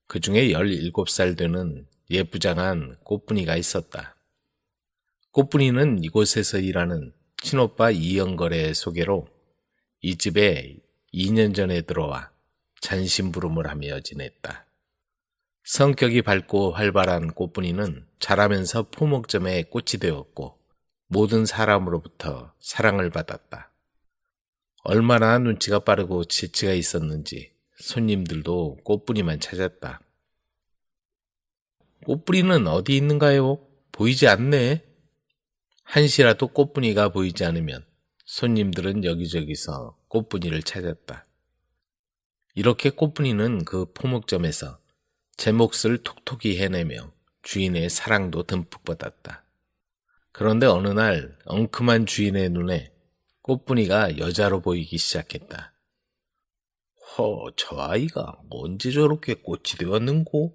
그 중에 17살 되는 예쁘장한 꽃분이가 있었다. 꽃분이는 이곳에서 일하는 친오빠 이영걸의 소개로 이 집에 2년 전에 들어와 잔심부름을 하며 지냈다. 성격이 밝고 활발한 꽃분이는 자라면서 포목점의 꽃이 되었고 모든 사람으로부터 사랑을 받았다. 얼마나 눈치가 빠르고 재치가 있었는지 손님들도 꽃분이만 찾았다. 꽃분이는 어디 있는가요? 보이지 않네. 한시라도 꽃분이가 보이지 않으면 손님들은 여기저기서 꽃분이를 찾았다. 이렇게 꽃분이는 그 포목점에서 제 몫을 톡톡히 해내며 주인의 사랑도 듬뿍 받았다. 그런데 어느 날 엉큼한 주인의 눈에 꽃분이가 여자로 보이기 시작했다. 저 아이가 언제 저렇게 꽃이 되었는고?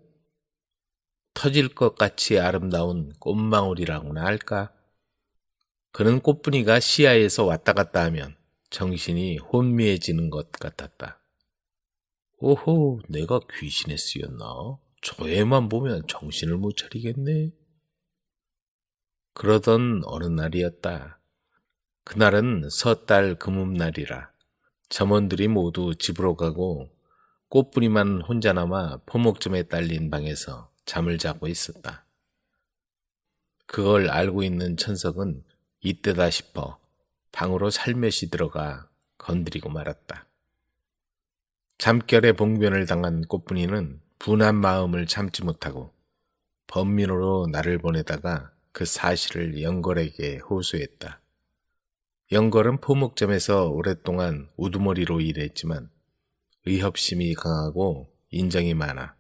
터질 것 같이 아름다운 꽃망울이라고나 할까? 그는 꽃분이가 시야에서 왔다 갔다 하면 정신이 혼미해지는 것 같았다. 오호, 내가 귀신에 쓰였나? 저 애만 보면 정신을 못 차리겠네. 그러던 어느 날이었다. 그날은 섣달 금음날이라 점원들이 모두 집으로 가고 꽃분이만 혼자 남아 포목점에 딸린 방에서 잠을 자고 있었다. 그걸 알고 있는 천석은 이때다 싶어 방으로 살며시 들어가 건드리고 말았다. 잠결에 봉변을 당한 꽃분이는 분한 마음을 참지 못하고 번민으로 나를 보내다가 그 사실을 영걸에게 호소했다. 영걸은 포목점에서 오랫동안 우두머리로 일했지만 의협심이 강하고 인정이 많아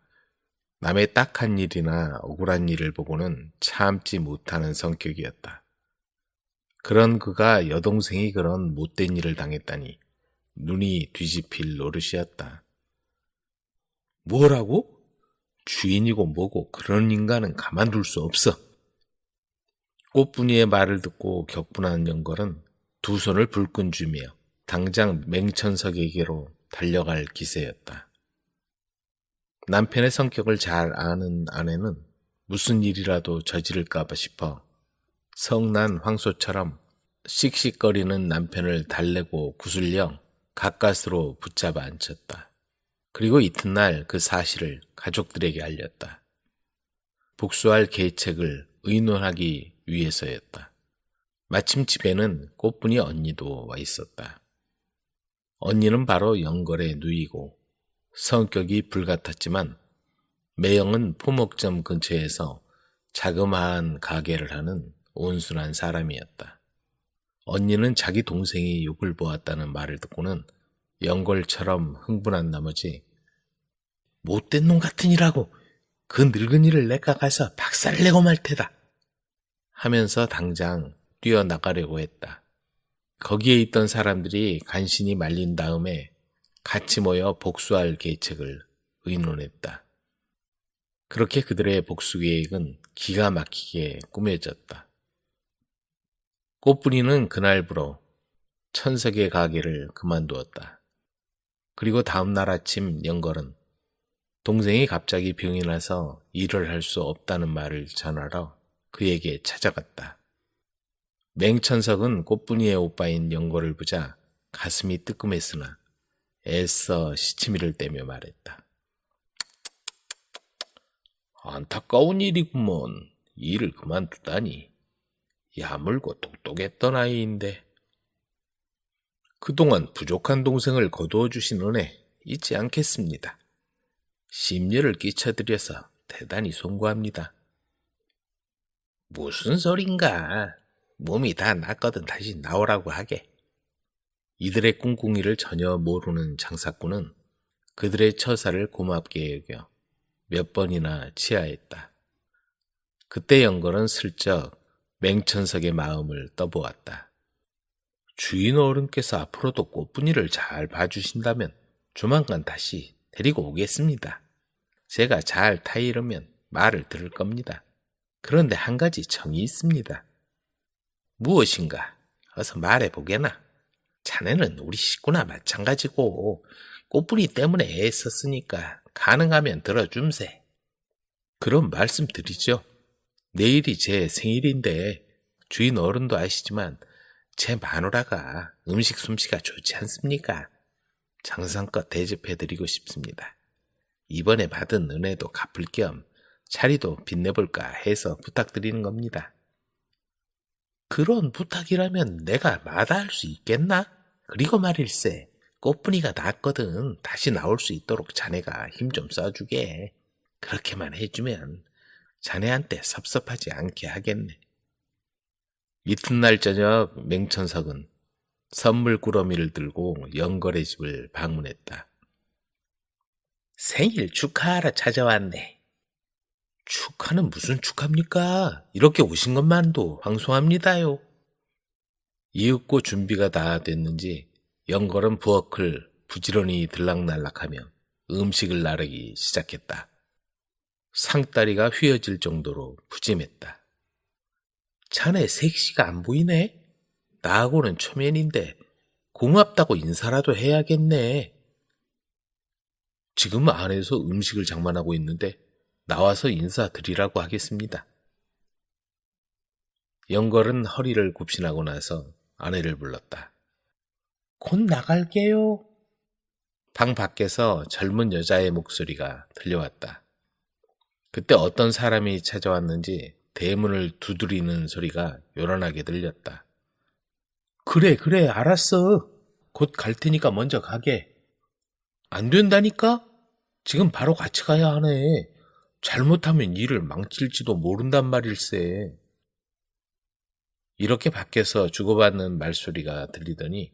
남의 딱한 일이나 억울한 일을 보고는 참지 못하는 성격이었다. 그런 그가 여동생이 그런 못된 일을 당했다니 눈이 뒤집힐 노릇이었다. 뭐라고? 주인이고 뭐고 그런 인간은 가만둘 수 없어. 꽃분이의 말을 듣고 격분한 영걸은 두 손을 불끈 쥐며 당장 맹천석에게로 달려갈 기세였다. 남편의 성격을 잘 아는 아내는 무슨 일이라도 저지를까봐 싶어 성난 황소처럼 씩씩거리는 남편을 달래고 구슬려 가까스로 붙잡아 앉혔다. 그리고 이튿날 그 사실을 가족들에게 알렸다. 복수할 계책을 의논하기 위해서였다. 마침 집에는 꽃분이 언니도 와 있었다. 언니는 바로 영걸의 누이고 성격이 불같았지만 매형은 포목점 근처에서 자그마한 가게를 하는 온순한 사람이었다. 언니는 자기 동생이 욕을 보았다는 말을 듣고는 영걸처럼 흥분한 나머지 못된 놈 같으니라고 그 늙은이를 내가 가서 박살을 내고 말 테다 하면서 당장 뛰어나가려고 했다. 거기에 있던 사람들이 간신히 말린 다음에 같이 모여 복수할 계책을 의논했다. 그렇게 그들의 복수 계획은 기가 막히게 꾸며졌다. 꽃분이는 그날부로 천석의 가게를 그만두었다. 그리고 다음날 아침 영걸은 동생이 갑자기 병이 나서 일을 할 수 없다는 말을 전하러 그에게 찾아갔다. 맹천석은 꽃분이의 오빠인 영걸을 보자 가슴이 뜨끔했으나 애써 시치미를 떼며 말했다. 안타까운 일이구먼. 일을 그만두다니. 야물고 똑똑했던 아이인데. 그동안 부족한 동생을 거두어 주신 은혜 잊지 않겠습니다. 심려를 끼쳐드려서 대단히 송구합니다. 무슨 소린가. 몸이 다 낫거든 다시 나오라고 하게. 이들의 꿍꿍이를 전혀 모르는 장사꾼은 그들의 처사를 고맙게 여겨 몇 번이나 치하했다. 그때 영걸은 슬쩍 맹천석의 마음을 떠보았다. 주인 어른께서 앞으로도 꽃분이를 잘 봐주신다면 조만간 다시 데리고 오겠습니다. 제가 잘 타이르면 말을 들을 겁니다. 그런데 한 가지 정이 있습니다. 무엇인가? 어서 말해보게나. 자네는 우리 식구나 마찬가지고 꽃분이 때문에 애썼으니까 가능하면 들어줌세. 그럼 말씀드리죠. 내일이 제 생일인데 주인 어른도 아시지만 제 마누라가 음식 솜씨가 좋지 않습니까? 정성껏 대접해드리고 싶습니다. 이번에 받은 은혜도 갚을 겸 자리도 빛내볼까 해서 부탁드리는 겁니다. 그런 부탁이라면 내가 마다할 수 있겠나? 그리고 말일세, 꽃분이가 낫거든 다시 나올 수 있도록 자네가 힘 좀 써주게. 그렇게만 해주면 자네한테 섭섭하지 않게 하겠네. 이튿날 저녁 맹천석은 선물 꾸러미를 들고 영걸의 집을 방문했다. 생일 축하하러 찾아왔네. 축하는 무슨 축하입니까? 이렇게 오신 것만도 황송합니다요. 이윽고 준비가 다 됐는지 영걸은 부엌을 부지런히 들락날락하며 음식을 나르기 시작했다. 상다리가 휘어질 정도로 푸짐했다. 자네 색시가 안 보이네? 나하고는 초면인데 고맙다고 인사라도 해야겠네. 지금 안에서 음식을 장만하고 있는데 나와서 인사드리라고 하겠습니다. 영걸은 허리를 굽신하고 나서 아내를 불렀다. 곧 나갈게요. 방 밖에서 젊은 여자의 목소리가 들려왔다. 그때 어떤 사람이 찾아왔는지 대문을 두드리는 소리가 요란하게 들렸다. 그래, 알았어. 곧 갈 테니까 먼저 가게. 안 된다니까? 지금 바로 같이 가야 하네. 잘못하면 일을 망칠지도 모른단 말일세. 이렇게 밖에서 주고받는 말소리가 들리더니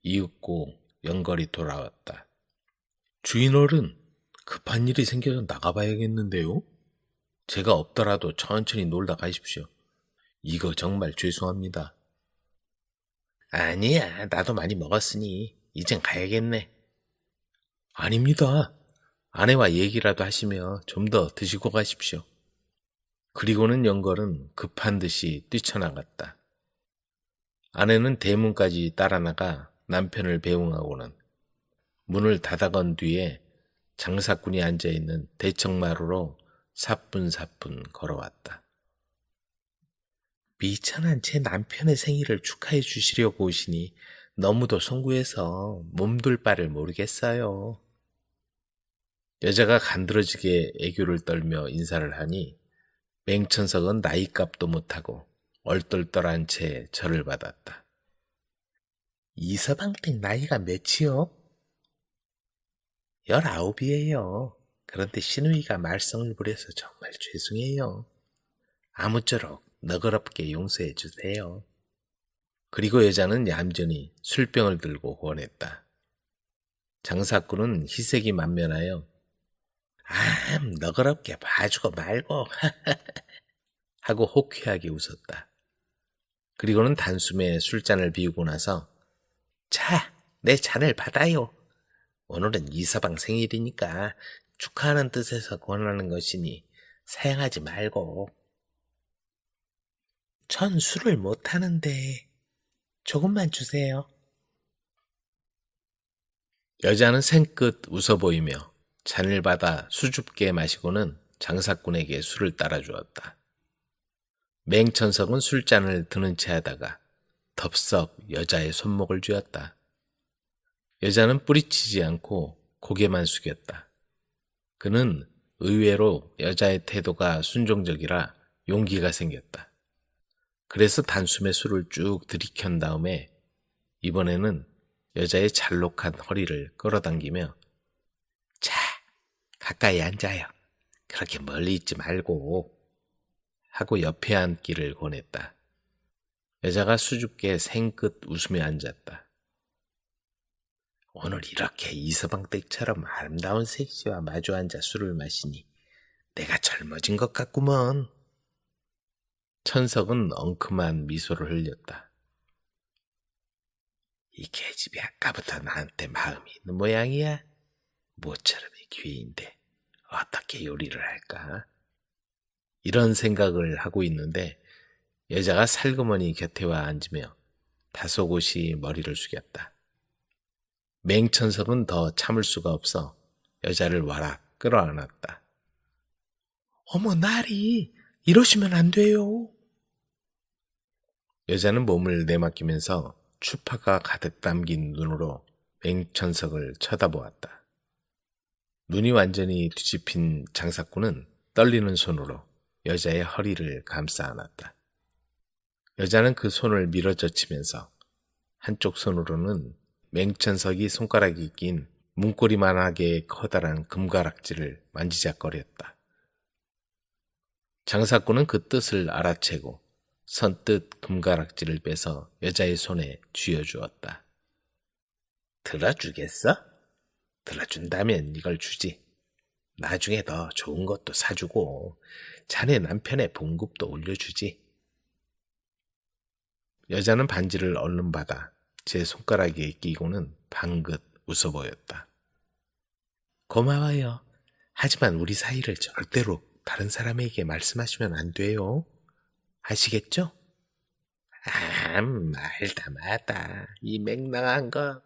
이윽고 영걸이 돌아왔다. 주인어른, 급한 일이 생겨서 나가봐야겠는데요? 제가 없더라도 천천히 놀다 가십시오. 이거 정말 죄송합니다. 아니야, 나도 많이 먹었으니 이젠 가야겠네. 아닙니다. 아내와 얘기라도 하시며 좀 더 드시고 가십시오. 그리고는 영걸은 급한 듯이 뛰쳐나갔다. 아내는 대문까지 따라 나가 남편을 배웅하고는 문을 닫아건 뒤에 장사꾼이 앉아있는 대청마루로 사뿐사뿐 걸어왔다. 미천한 제 남편의 생일을 축하해 주시려고 오시니 너무도 송구해서 몸둘 바를 모르겠어요. 여자가 간드러지게 애교를 떨며 인사를 하니 맹천석은 나이값도 못하고 얼떨떨한 채 절을 받았다. 이서방댁 나이가 몇이요? 19이에요. 그런데 시누이가 말썽을 부려서 정말 죄송해요. 아무쪼록 너그럽게 용서해 주세요. 그리고 여자는 얌전히 술병을 들고 권했다. 장사꾼은 희색이 만면하여 너그럽게 봐주고 말고 하고 호쾌하게 웃었다. 그리고는 단숨에 술잔을 비우고 나서 자, 내 잔을 받아요. 오늘은 이서방 생일이니까 축하하는 뜻에서 권하는 것이니 사양하지 말고. 전 술을 못하는데 조금만 주세요. 여자는 생끝 웃어 보이며 잔을 받아 수줍게 마시고는 장사꾼에게 술을 따라주었다. 맹천석은 술잔을 드는 채 하다가 덥석 여자의 손목을 쥐었다. 여자는 뿌리치지 않고 고개만 숙였다. 그는 의외로 여자의 태도가 순종적이라 용기가 생겼다. 그래서 단숨에 술을 쭉 들이켠 다음에 이번에는 여자의 잘록한 허리를 끌어당기며 자, 가까이 앉아요. 그렇게 멀리 있지 말고 하고 옆에 앉기를 권했다. 여자가 수줍게 생끝 웃으며 앉았다. 오늘 이렇게 이서방댁처럼 아름다운 색시와 마주 앉아 술을 마시니 내가 젊어진 것 같구먼. 천석은 엉큼한 미소를 흘렸다. 이 계집이 아까부터 나한테 마음이 있는 모양이야. 모처럼의 기회인데 어떻게 요리를 할까? 이런 생각을 하고 있는데 여자가 살그머니 곁에 와 앉으며 다소곳이 머리를 숙였다. 맹천석은 더 참을 수가 없어 여자를 와락 끌어안았다. 어머, 나리, 이러시면 안 돼요. 여자는 몸을 내맡기면서 추파가 가득 담긴 눈으로 맹천석을 쳐다보았다. 눈이 완전히 뒤집힌 장사꾼은 떨리는 손으로 여자의 허리를 감싸 안았다. 여자는 그 손을 밀어젖히면서 한쪽 손으로는 맹천석이 손가락이 낀 문고리만하게 커다란 금가락지를 만지작거렸다. 장사꾼은 그 뜻을 알아채고 선뜻 금가락지를 빼서 여자의 손에 쥐어주었다. 들어주겠어? 들어준다면 이걸 주지. 나중에 더 좋은 것도 사주고 자네 남편의 봉급도 올려주지. 여자는 반지를 얼른 받아 제 손가락에 끼고는 방긋 웃어 보였다. 고마워요. 하지만 우리 사이를 절대로 다른 사람에게 말씀하시면 안 돼요. 아시겠죠? 말다 마다 이 맹랑한 것.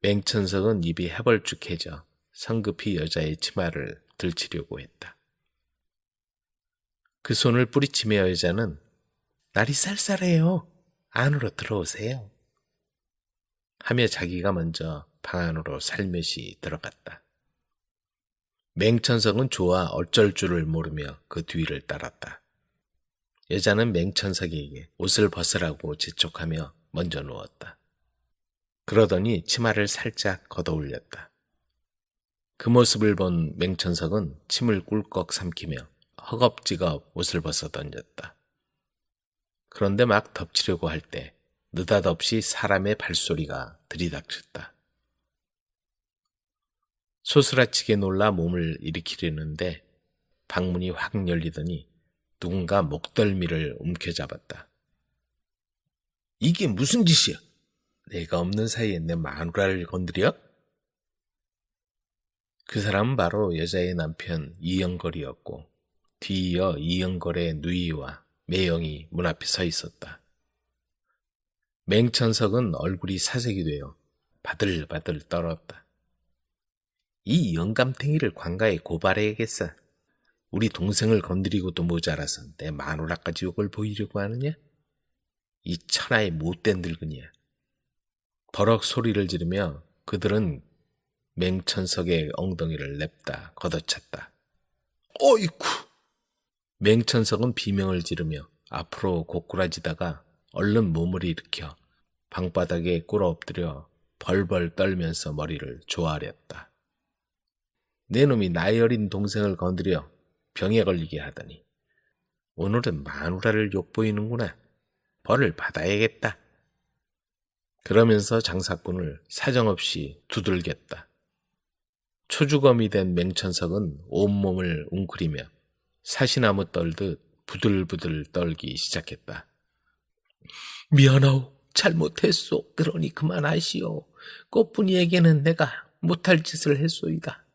맹천석은 입이 해벌쭉해져 성급히 여자의 치마를 들치려고 했다. 그 손을 뿌리치며 여자는 날이 쌀쌀해요. 안으로 들어오세요. 하며 자기가 먼저 방 안으로 살며시 들어갔다. 맹천석은 좋아 어쩔 줄을 모르며 그 뒤를 따랐다. 여자는 맹천석에게 옷을 벗으라고 재촉하며 먼저 누웠다. 그러더니 치마를 살짝 걷어올렸다. 그 모습을 본 맹천석은 침을 꿀꺽 삼키며 허겁지겁 옷을 벗어 던졌다. 그런데 막 덮치려고 할 때 느닷없이 사람의 발소리가 들이닥쳤다. 소스라치게 놀라 몸을 일으키려는데 방문이 확 열리더니 누군가 목덜미를 움켜잡았다. 이게 무슨 짓이야? 내가 없는 사이에 내 마누라를 건드려? 그 사람은 바로 여자의 남편 이영걸이었고 뒤이어 이영걸의 누이와 매영이 문 앞에 서 있었다. 맹천석은 얼굴이 사색이 되어 바들바들 떨었다. 이 영감탱이를 관가에 고발해야겠어. 우리 동생을 건드리고도 모자라서 내 마누라까지 욕을 보이려고 하느냐? 이 천하의 못된 늙은이야. 버럭 소리를 지르며 그들은 맹천석의 엉덩이를 냅다 걷어찼다. 어이쿠! 맹천석은 비명을 지르며 앞으로 고꾸라지다가 얼른 몸을 일으켜 방바닥에 꿇어 엎드려 벌벌 떨면서 머리를 조아렸다. 내 놈이 나이 어린 동생을 건드려 병에 걸리게 하다니. 오늘은 마누라를 욕보이는구나. 벌을 받아야겠다. 그러면서 장사꾼을 사정없이 두들겼다. 초주검이 된 맹천석은 온몸을 웅크리며 사시나무 떨듯 부들부들 떨기 시작했다. 미안하오. 잘못했소. 그러니 그만하시오. 꽃분이에게는 내가 못할 짓을 했소이다.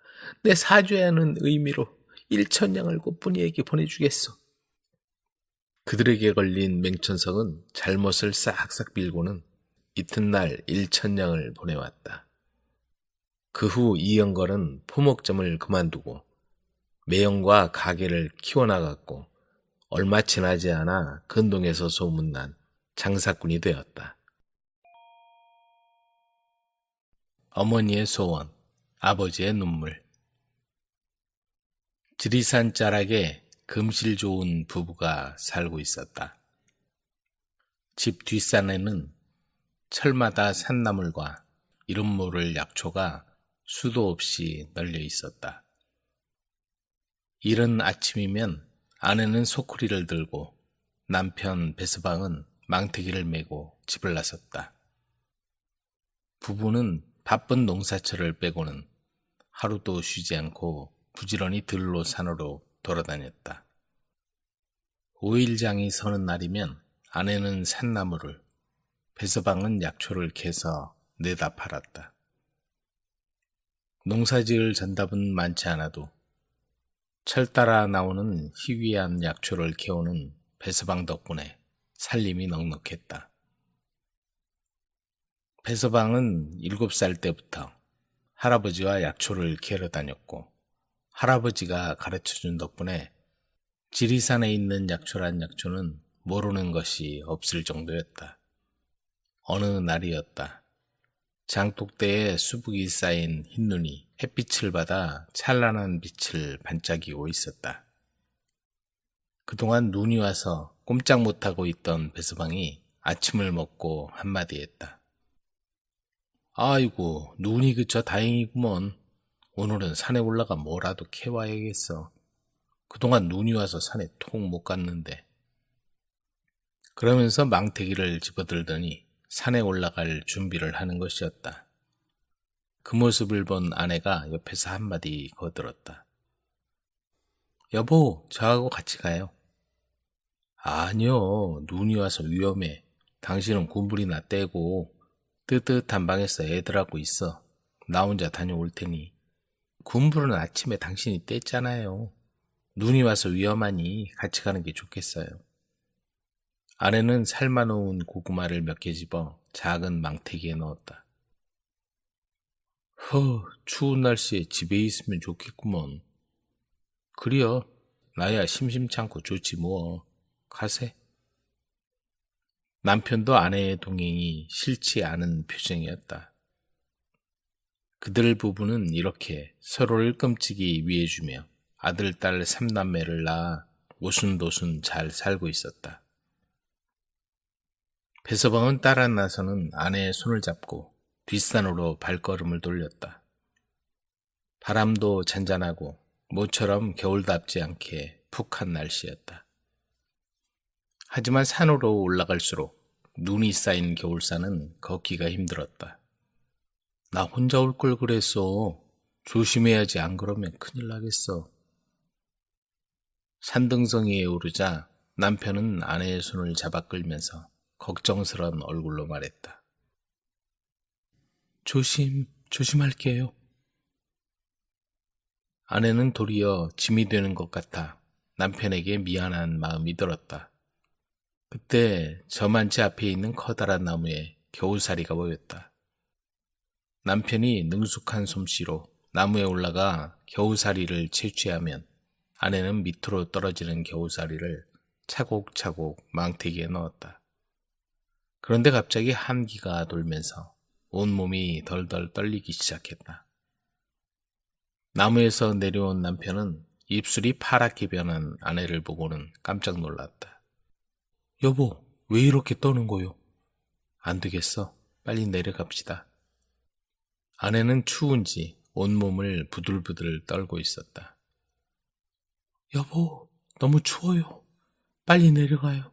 내 사죄 하는 의미로 1,000냥을 꽃분이에게 보내주겠소. 그들에게 걸린 맹천석은 잘못을 싹싹 빌고는 이튿날 1,000냥을 보내왔다. 그 후 이영걸은 포목점을 그만두고 매형과 가게를 키워나갔고 얼마 지나지 않아 근동에서 소문난 장사꾼이 되었다. 어머니의 소원, 아버지의 눈물. 지리산 자락에 금실 좋은 부부가 살고 있었다. 집 뒷산에는 철마다 산나물과 이름 모를 약초가 수도 없이 널려 있었다. 이른 아침이면 아내는 소쿠리를 들고 남편 베스방은 망태기를 메고 집을 나섰다. 부부는 바쁜 농사철을 빼고는 하루도 쉬지 않고 부지런히 들로 산으로 돌아다녔다. 5일장이 서는 날이면 아내는 산나물을, 베서방은 약초를 캐서 내다 팔았다. 농사지을 전답은 많지 않아도 철 따라 나오는 희귀한 약초를 캐오는 베서방 덕분에 살림이 넉넉했다. 베서방은 7살 때부터 할아버지와 약초를 캐러 다녔고 할아버지가 가르쳐준 덕분에 지리산에 있는 약초란 약초는 모르는 것이 없을 정도였다. 어느 날이었다. 장독대에 수북이 쌓인 흰눈이 햇빛을 받아 찬란한 빛을 반짝이고 있었다. 그동안 눈이 와서 꼼짝 못하고 있던 베스방이 아침을 먹고 한마디 했다. 아이고, 눈이 그쳐 다행이구먼. 오늘은 산에 올라가 뭐라도 캐와야겠어. 그동안 눈이 와서 산에 통 못 갔는데. 그러면서 망태기를 집어들더니 산에 올라갈 준비를 하는 것이었다. 그 모습을 본 아내가 옆에서 한마디 거들었다. 여보, 저하고 같이 가요. 아니요, 눈이 와서 위험해. 당신은 군불이나 떼고 뜨뜻한 방에서 애들하고 있어. 나 혼자 다녀올 테니. 군불은 아침에 당신이 뗐잖아요. 눈이 와서 위험하니 같이 가는 게 좋겠어요. 아내는 삶아놓은 고구마를 몇 개 집어 작은 망태기에 넣었다. 추운 날씨에 집에 있으면 좋겠구먼. 그려, 나야 심심찮고 좋지 뭐. 가세. 남편도 아내의 동행이 싫지 않은 표정이었다. 그들 부부는 이렇게 서로를 끔찍이 위해주며 아들, 딸, 삼남매를 낳아 오순도순 잘 살고 있었다. 배서방은 따라 나서는 아내의 손을 잡고 뒷산으로 발걸음을 돌렸다. 바람도 잔잔하고 모처럼 겨울답지 않게 푹한 날씨였다. 하지만 산으로 올라갈수록 눈이 쌓인 겨울산은 걷기가 힘들었다. 나 혼자 올 걸 그랬어. 조심해야지, 안 그러면 큰일 나겠어. 산등성이에 오르자 남편은 아내의 손을 잡아 끌면서 걱정스런 얼굴로 말했다. 조심할게요. 아내는 도리어 짐이 되는 것 같아 남편에게 미안한 마음이 들었다. 그때 저만치 앞에 있는 커다란 나무에 겨우살이가 보였다. 남편이 능숙한 솜씨로 나무에 올라가 겨우살이를 채취하면 아내는 밑으로 떨어지는 겨우살이를 차곡차곡 망태기에 넣었다. 그런데 갑자기 한기가 돌면서 온몸이 덜덜 떨리기 시작했다. 나무에서 내려온 남편은 입술이 파랗게 변한 아내를 보고는 깜짝 놀랐다. 여보, 왜 이렇게 떠는 거요? 안 되겠어. 빨리 내려갑시다. 아내는 추운지 온몸을 부들부들 떨고 있었다. 여보, 너무 추워요. 빨리 내려가요.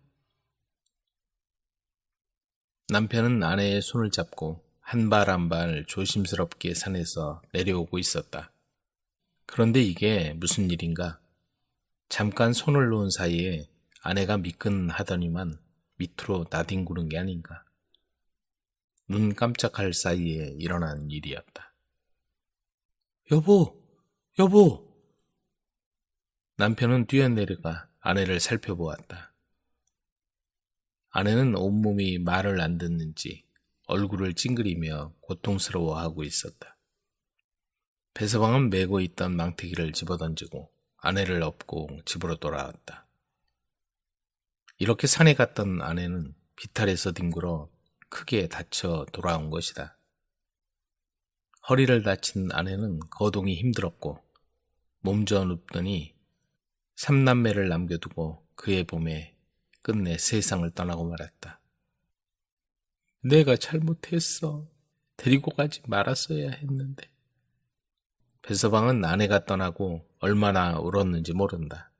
남편은 아내의 손을 잡고 한 발 한 발 조심스럽게 산에서 내려오고 있었다. 그런데 이게 무슨 일인가? 잠깐 손을 놓은 사이에 아내가 미끈하더니만 밑으로 나뒹구는 게 아닌가. 눈 깜짝할 사이에 일어난 일이었다. 여보! 남편은 뛰어내려가 아내를 살펴보았다. 아내는 온몸이 말을 안 듣는지 얼굴을 찡그리며 고통스러워하고 있었다. 배서방은 메고 있던 망태기를 집어던지고 아내를 업고 집으로 돌아왔다. 이렇게 산에 갔던 아내는 비탈에서 뒹굴어 크게 다쳐 돌아온 것이다. 허리를 다친 아내는 거동이 힘들었고 몸져 눕더니 삼남매를 남겨두고 그의 봄에 끝내 세상을 떠나고 말았다. 내가 잘못했어. 데리고 가지 말았어야 했는데. 배서방은 아내가 떠나고 얼마나 울었는지 모른다.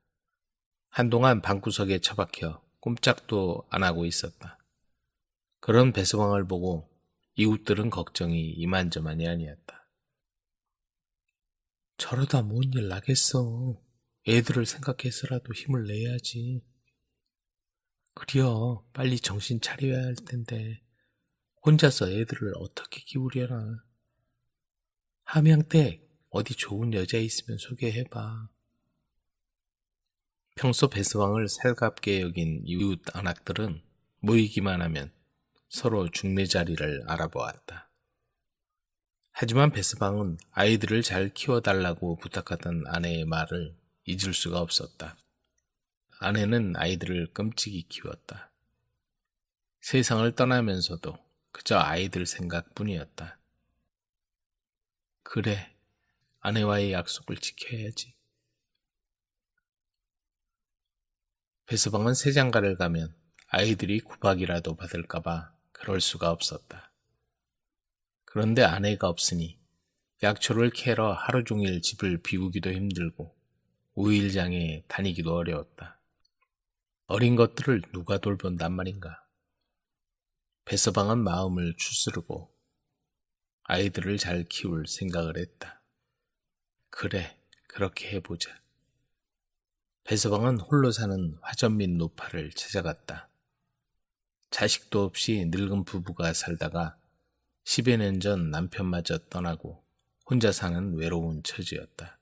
한동안 방구석에 처박혀 꼼짝도 안 하고 있었다. 그런 배서방을 보고 이웃들은 걱정이 이만저만이 아니었다. 저러다 뭔 일 나겠어. 애들을 생각해서라도 힘을 내야지. 그려, 빨리 정신 차려야 할 텐데 혼자서 애들을 어떻게 키우려나. 함양댁 어디 좋은 여자 있으면 소개해봐. 평소 배서방을 살갑게 여긴 이웃 안악들은 모이기만 하면 서로 중매 자리를 알아보았다. 하지만 배서방은 아이들을 잘 키워달라고 부탁하던 아내의 말을 잊을 수가 없었다. 아내는 아이들을 끔찍이 키웠다. 세상을 떠나면서도 그저 아이들 생각뿐이었다. 그래, 아내와의 약속을 지켜야지. 배서방은 새장가를 가면 아이들이 구박이라도 받을까봐 그럴 수가 없었다. 그런데 아내가 없으니 약초를 캐러 하루 종일 집을 비우기도 힘들고 5일장에 다니기도 어려웠다. 어린 것들을 누가 돌본단 말인가. 배서방은 마음을 추스르고 아이들을 잘 키울 생각을 했다. 그래, 그렇게 해보자. 배서방은 홀로 사는 화전민 노파를 찾아갔다. 자식도 없이 늙은 부부가 살다가 10여 년 전 남편마저 떠나고 혼자 사는 외로운 처지였다.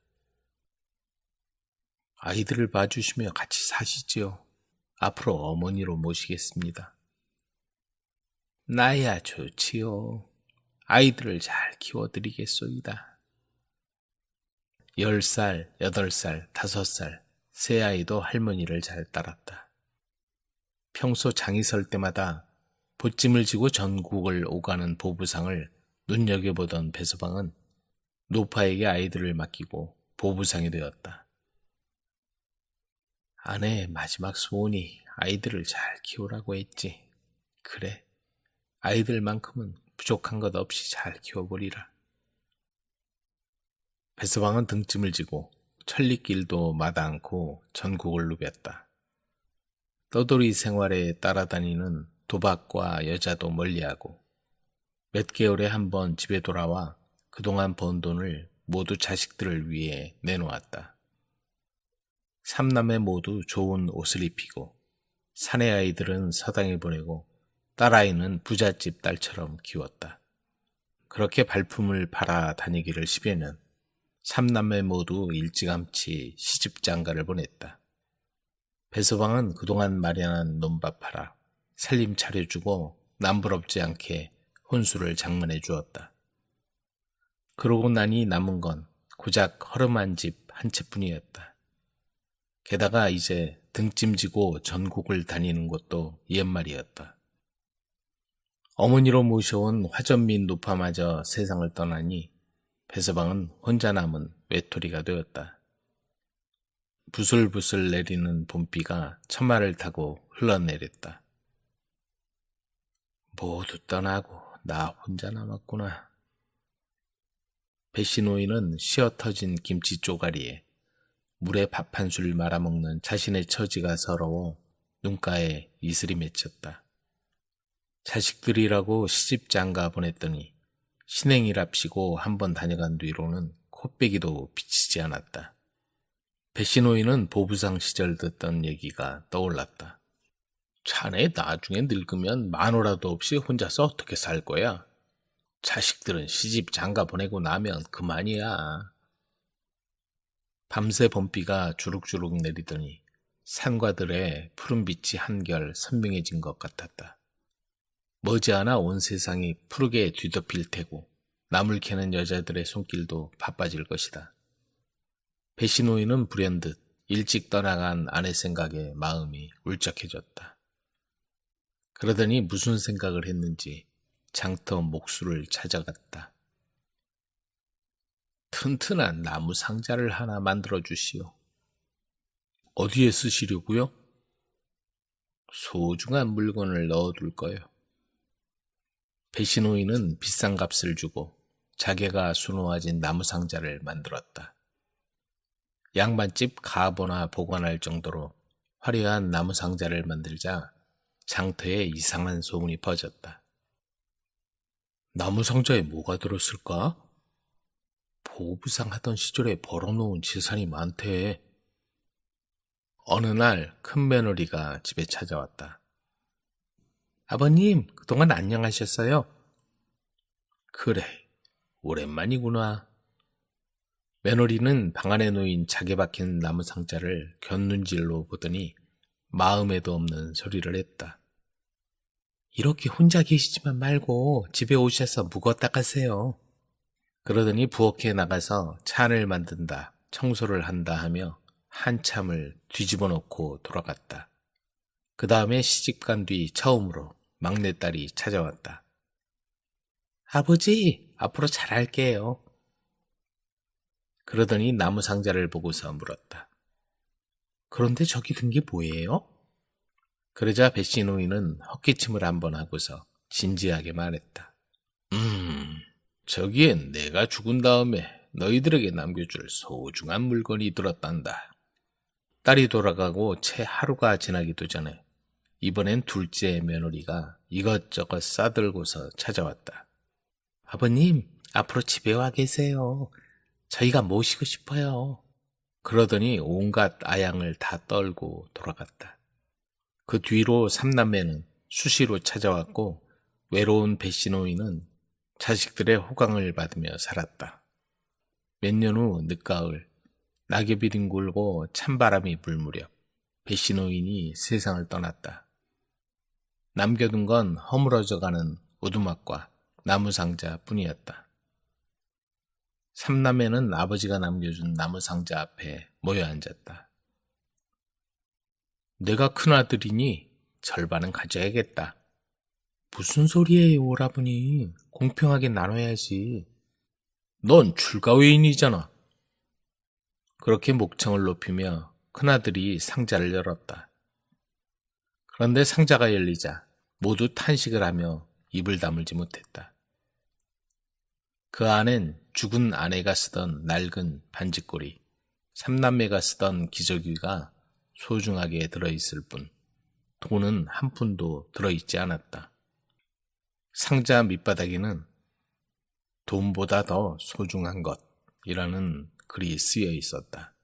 아이들을 봐주시며 같이 사시지요. 앞으로 어머니로 모시겠습니다. 나야 좋지요. 아이들을 잘 키워드리겠소이다. 10살, 8살, 5살, 세 아이도 할머니를 잘 따랐다. 평소 장이 설 때마다 보찜을 지고 전국을 오가는 보부상을 눈여겨보던 배서방은 노파에게 아이들을 맡기고 보부상이 되었다. 아내의 마지막 소원이 아이들을 잘 키우라고 했지. 그래, 아이들만큼은 부족한 것 없이 잘 키워보리라. 배서방은 등짐을 지고 천리길도 마다 않고 전국을 누볐다. 떠돌이 생활에 따라다니는 도박과 여자도 멀리하고 몇 개월에 한 번 집에 돌아와 그동안 번 돈을 모두 자식들을 위해 내놓았다. 삼남매 모두 좋은 옷을 입히고 사내 아이들은 서당에 보내고 딸아이는 부잣집 딸처럼 키웠다. 그렇게 발품을 팔아 다니기를 10여 년, 삼남매 모두 일찌감치 시집장가를 보냈다. 배서방은 그동안 마련한 논밭 팔아 살림 차려주고 남부럽지 않게 혼수를 장만해 주었다. 그러고 나니 남은 건 고작 허름한 집 한 채뿐이었다. 게다가 이제 등짐지고 전국을 다니는 것도 옛말이었다. 어머니로 모셔온 화전민 노파마저 세상을 떠나니 배서방은 혼자 남은 외톨이가 되었다. 부슬부슬 내리는 봄비가 처마를 타고 흘러내렸다. 모두 떠나고 나 혼자 남았구나. 배신오이는 시어 터진 김치 쪼가리에 물에 밥 한 술 말아먹는 자신의 처지가 서러워 눈가에 이슬이 맺혔다. 자식들이라고 시집장가 보냈더니 신행이랍시고 한번 다녀간 뒤로는 코빼기도 비치지 않았다. 배신오이는 보부상 시절 듣던 얘기가 떠올랐다. 자네 나중에 늙으면 마누라도 없이 혼자서 어떻게 살 거야? 자식들은 시집 장가 보내고 나면 그만이야. 밤새 봄비가 주룩주룩 내리더니 산과들의 푸른빛이 한결 선명해진 것 같았다. 머지않아 온 세상이 푸르게 뒤덮일 테고 나물 캐는 여자들의 손길도 바빠질 것이다. 배신오이는 불현듯 일찍 떠나간 아내 생각에 마음이 울적해졌다. 그러더니 무슨 생각을 했는지 장터 목수를 찾아갔다. 튼튼한 나무 상자를 하나 만들어 주시오. 어디에 쓰시려고요? 소중한 물건을 넣어둘 거요. 배신오이는 비싼 값을 주고 자개가 수놓아진 나무 상자를 만들었다. 양반집 가보나 보관할 정도로 화려한 나무 상자를 만들자 장터에 이상한 소문이 퍼졌다. 나무 상자에 뭐가 들었을까? 보부상 하던 시절에 벌어놓은 재산이 많대. 어느 날 큰 며느리가 집에 찾아왔다. 아버님, 그동안 안녕하셨어요? 그래, 오랜만이구나. 며느리는 방 안에 놓인 자개 박힌 나무 상자를 곁눈질로 보더니 마음에도 없는 소리를 했다. 이렇게 혼자 계시지만 말고 집에 오셔서 묵었다 가세요. 그러더니 부엌에 나가서 찬을 만든다, 청소를 한다 하며 한참을 뒤집어 놓고 돌아갔다. 그 다음에 시집간 뒤 처음으로 막내딸이 찾아왔다. 아버지, 앞으로 잘할게요. 그러더니 나무 상자를 보고서 물었다. 그런데 저기 든 게 뭐예요? 그러자 배신오이는 헛기침을 한번 하고서 진지하게 말했다. 저기엔 내가 죽은 다음에 너희들에게 남겨줄 소중한 물건이 들었단다. 딸이 돌아가고 채 하루가 지나기도 전에 이번엔 둘째 며느리가 이것저것 싸들고서 찾아왔다. 아버님, 앞으로 집에 와 계세요. 저희가 모시고 싶어요. 그러더니 온갖 아양을 다 떨고 돌아갔다. 그 뒤로 삼남매는 수시로 찾아왔고 외로운 배신오이는 자식들의 호강을 받으며 살았다. 몇 년 후 늦가을 낙엽이 뒹굴고 찬바람이 불 무렵 배신오인이 세상을 떠났다. 남겨둔 건 허물어져가는 오두막과 나무상자 뿐이었다. 삼남매는 아버지가 남겨준 나무상자 앞에 모여 앉았다. 내가 큰아들이니 절반은 가져야겠다. 무슨 소리예요, 오라버니. 공평하게 나눠야지. 넌 출가외인이잖아. 그렇게 목청을 높이며 큰아들이 상자를 열었다. 그런데 상자가 열리자 모두 탄식을 하며 입을 다물지 못했다. 그 안엔 죽은 아내가 쓰던 낡은 반지꼬리, 삼남매가 쓰던 기저귀가 소중하게 들어있을 뿐 돈은 한 푼도 들어있지 않았다. 상자 밑바닥에는 돈보다 더 소중한 것이라는 글이 쓰여 있었다.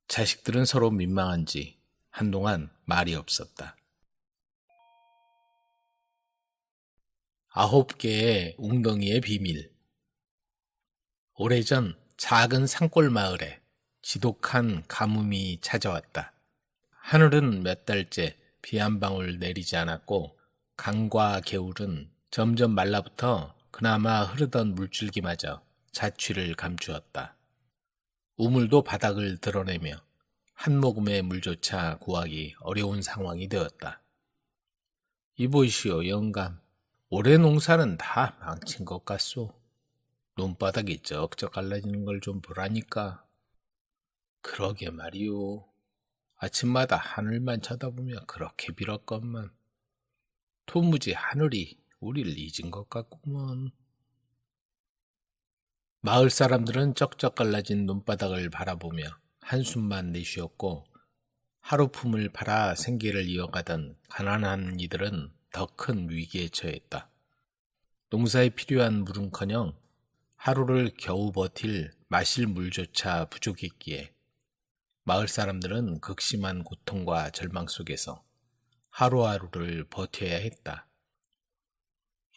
자식들은 서로 민망한지 한동안 말이 없었다. 9개의 웅덩이의 비밀. 오래전 작은 산골 마을에 지독한 가뭄이 찾아왔다. 하늘은 몇 달째 비 한 방울 내리지 않았고 강과 개울은 점점 말라붙어 그나마 흐르던 물줄기마저 자취를 감추었다. 우물도 바닥을 드러내며 한 모금의 물조차 구하기 어려운 상황이 되었다. 이보시오, 영감. 올해 농사는 다 망친 것 같소. 논바닥이 쩍쩍 갈라지는 걸 좀 보라니까. 그러게 말이오. 아침마다 하늘만 쳐다보며 그렇게 빌었건만 도무지 하늘이 우리를 잊은 것 같구먼. 마을 사람들은 쩍쩍 갈라진 논바닥을 바라보며 한숨만 내쉬었고 하루품을 팔아 생계를 이어가던 가난한 이들은 더 큰 위기에 처했다. 농사에 필요한 물은커녕 하루를 겨우 버틸 마실 물조차 부족했기에 마을 사람들은 극심한 고통과 절망 속에서 하루하루를 버텨야 했다.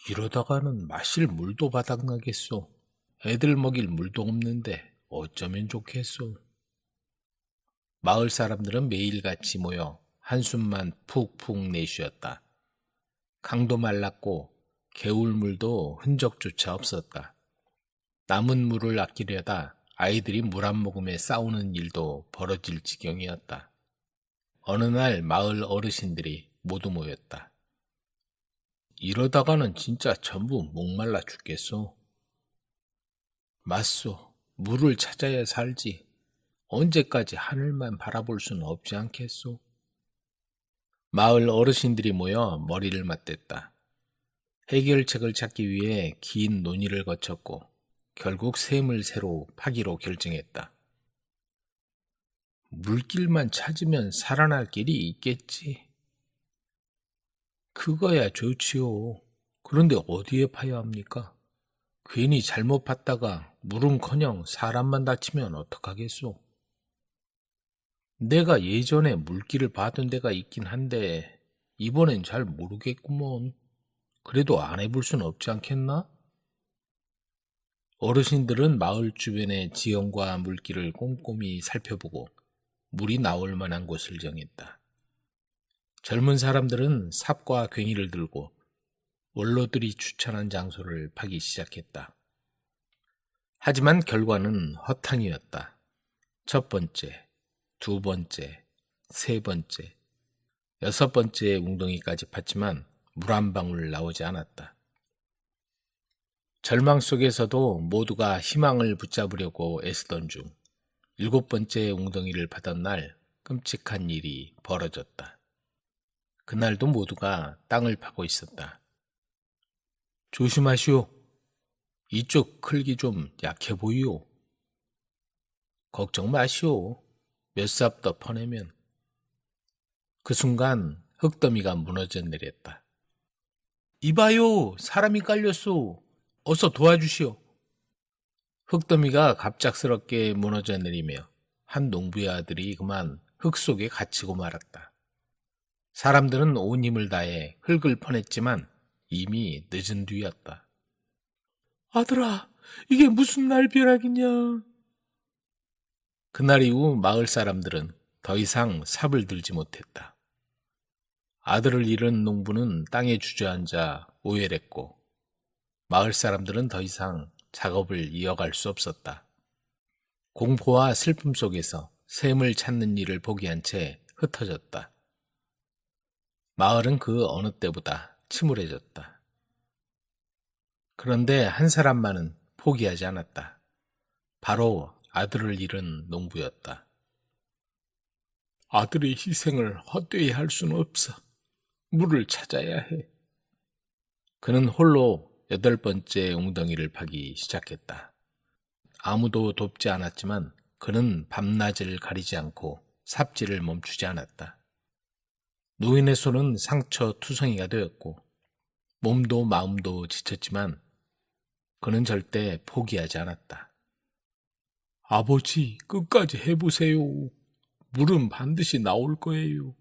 이러다가는 마실 물도 바닥나겠소. 애들 먹일 물도 없는데 어쩌면 좋겠소. 마을 사람들은 매일같이 모여 한숨만 푹푹 내쉬었다. 강도 말랐고 개울물도 흔적조차 없었다. 남은 물을 아끼려다 아이들이 물 한 모금에 싸우는 일도 벌어질 지경이었다. 어느 날 마을 어르신들이 모두 모였다. 이러다가는 진짜 전부 목말라 죽겠소. 맞소. 물을 찾아야 살지. 언제까지 하늘만 바라볼 수는 없지 않겠소. 마을 어르신들이 모여 머리를 맞댔다. 해결책을 찾기 위해 긴 논의를 거쳤고 결국 샘을 새로 파기로 결정했다. 물길만 찾으면 살아날 길이 있겠지. 그거야 좋지요. 그런데 어디에 파야 합니까? 괜히 잘못 팠다가 물은커녕 사람만 다치면 어떡하겠소? 내가 예전에 물길을 봤던 데가 있긴 한데 이번엔 잘 모르겠구먼. 그래도 안 해볼 순 없지 않겠나? 어르신들은 마을 주변의 지형과 물길을 꼼꼼히 살펴보고 물이 나올 만한 곳을 정했다. 젊은 사람들은 삽과 괭이를 들고 원로들이 추천한 장소를 파기 시작했다. 하지만 결과는 허탕이었다. 첫 번째, 두 번째, 세 번째, 여섯 번째 웅덩이까지 팠지만 물 한 방울 나오지 않았다. 절망 속에서도 모두가 희망을 붙잡으려고 애쓰던 중 일곱 번째 웅덩이를 파던 날 끔찍한 일이 벌어졌다. 그날도 모두가 땅을 파고 있었다. 조심하시오. 이쪽 클기 좀 약해 보이오. 걱정 마시오. 몇 삽 더 퍼내면 그 순간 흙더미가 무너져 내렸다. 이봐요, 사람이 깔렸소. 어서 도와주시오. 흙더미가 갑작스럽게 무너져 내리며 한 농부의 아들이 그만 흙 속에 갇히고 말았다. 사람들은 온 힘을 다해 흙을 퍼냈지만 이미 늦은 뒤였다. 아들아, 이게 무슨 날벼락이냐? 그날 이후 마을 사람들은 더 이상 삽을 들지 못했다. 아들을 잃은 농부는 땅에 주저앉아 오열했고 마을 사람들은 더 이상 작업을 이어갈 수 없었다. 공포와 슬픔 속에서 샘을 찾는 일을 포기한 채 흩어졌다. 마을은 그 어느 때보다 침울해졌다. 그런데 한 사람만은 포기하지 않았다. 바로 아들을 잃은 농부였다. 아들의 희생을 헛되이 할 수는 없어. 물을 찾아야 해. 그는 홀로 8번째 웅덩이를 파기 시작했다. 아무도 돕지 않았지만 그는 밤낮을 가리지 않고 삽질을 멈추지 않았다. 노인의 손은 상처 투성이가 되었고 몸도 마음도 지쳤지만 그는 절대 포기하지 않았다. 아버지, 끝까지 해보세요. 물은 반드시 나올 거예요.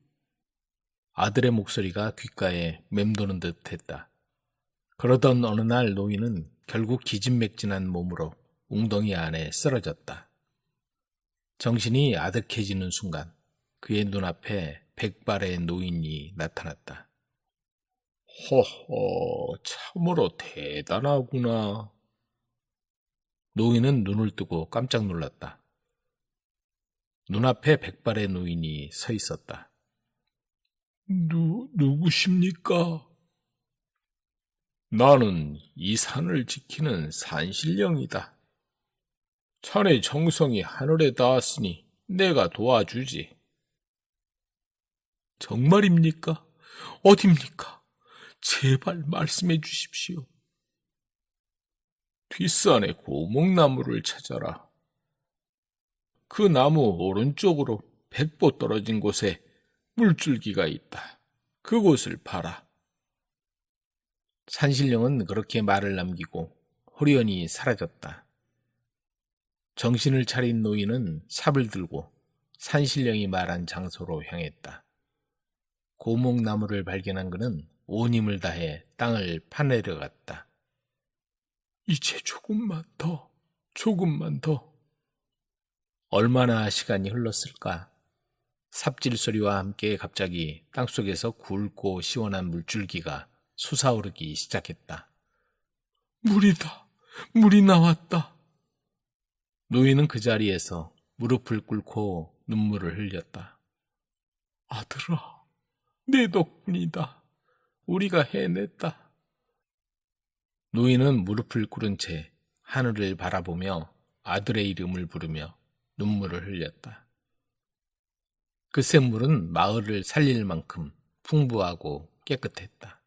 아들의 목소리가 귓가에 맴도는 듯 했다. 그러던 어느 날 노인은 결국 기진맥진한 몸으로 웅덩이 안에 쓰러졌다. 정신이 아득해지는 순간 그의 눈앞에 100발의 노인이 나타났다. 허허, 참으로 대단하구나. 노인은 눈을 뜨고 깜짝 놀랐다. 눈앞에 100발의 노인이 서 있었다. 누구십니까? 나는 이 산을 지키는 산신령이다. 자네 정성이 하늘에 닿았으니 내가 도와주지. 정말입니까? 어딥니까? 제발 말씀해 주십시오. 뒷산의 고목나무를 찾아라. 그 나무 오른쪽으로 100보 떨어진 곳에 물줄기가 있다. 그곳을 봐라. 산신령은 그렇게 말을 남기고 호련히 사라졌다. 정신을 차린 노인은 삽을 들고 산신령이 말한 장소로 향했다. 고목나무를 발견한 그는 온 힘을 다해 땅을 파내려갔다. 이제 조금만 더. 얼마나 시간이 흘렀을까? 삽질 소리와 함께 갑자기 땅속에서 굵고 시원한 물줄기가 솟아오르기 시작했다. 물이다. 물이 나왔다. 노인은 그 자리에서 무릎을 꿇고 눈물을 흘렸다. 아들아, 내 덕분이다. 우리가 해냈다. 노인은 무릎을 꿇은 채 하늘을 바라보며 아들의 이름을 부르며 눈물을 흘렸다. 그 샘물은 마을을 살릴 만큼 풍부하고 깨끗했다.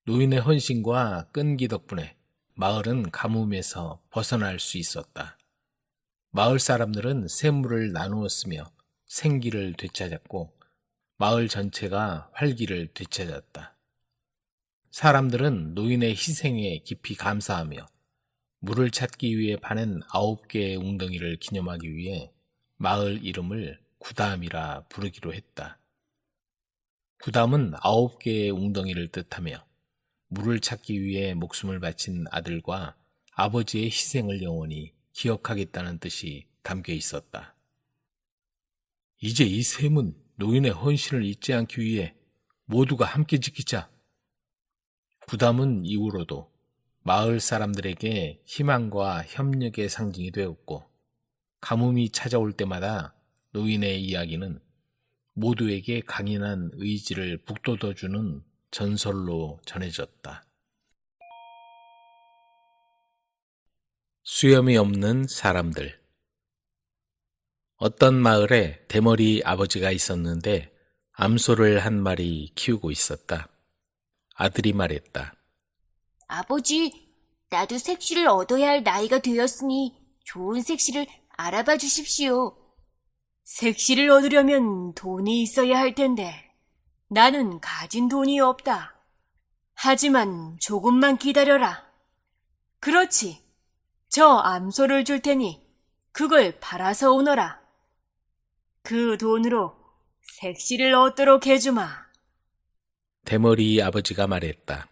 노인의 헌신과 끈기 덕분에 마을은 가뭄에서 벗어날 수 있었다. 마을 사람들은 샘물을 나누었으며 생기를 되찾았고 마을 전체가 활기를 되찾았다. 사람들은 노인의 희생에 깊이 감사하며 물을 찾기 위해 파낸 9개의 웅덩이를 기념하기 위해 마을 이름을 구담이라 부르기로 했다. 구담은 9개의 웅덩이를 뜻하며 물을 찾기 위해 목숨을 바친 아들과 아버지의 희생을 영원히 기억하겠다는 뜻이 담겨 있었다. 이제 이 샘은 노인의 헌신을 잊지 않기 위해 모두가 함께 지키자. 구담은 이후로도 마을 사람들에게 희망과 협력의 상징이 되었고 가뭄이 찾아올 때마다 노인의 이야기는 모두에게 강인한 의지를 북돋워주는 전설로 전해졌다. 수염이 없는 사람들. 어떤 마을에 대머리 아버지가 있었는데 암소를 한 마리 키우고 있었다. 아들이 말했다. 아버지, 나도 색시를 얻어야 할 나이가 되었으니 좋은 색시를 알아봐 주십시오. 색시를 얻으려면 돈이 있어야 할 텐데 나는 가진 돈이 없다. 하지만 조금만 기다려라. 그렇지. 저 암소를 줄 테니 그걸 팔아서 오너라. 그 돈으로 색시를 얻도록 해주마. 대머리 아버지가 말했다.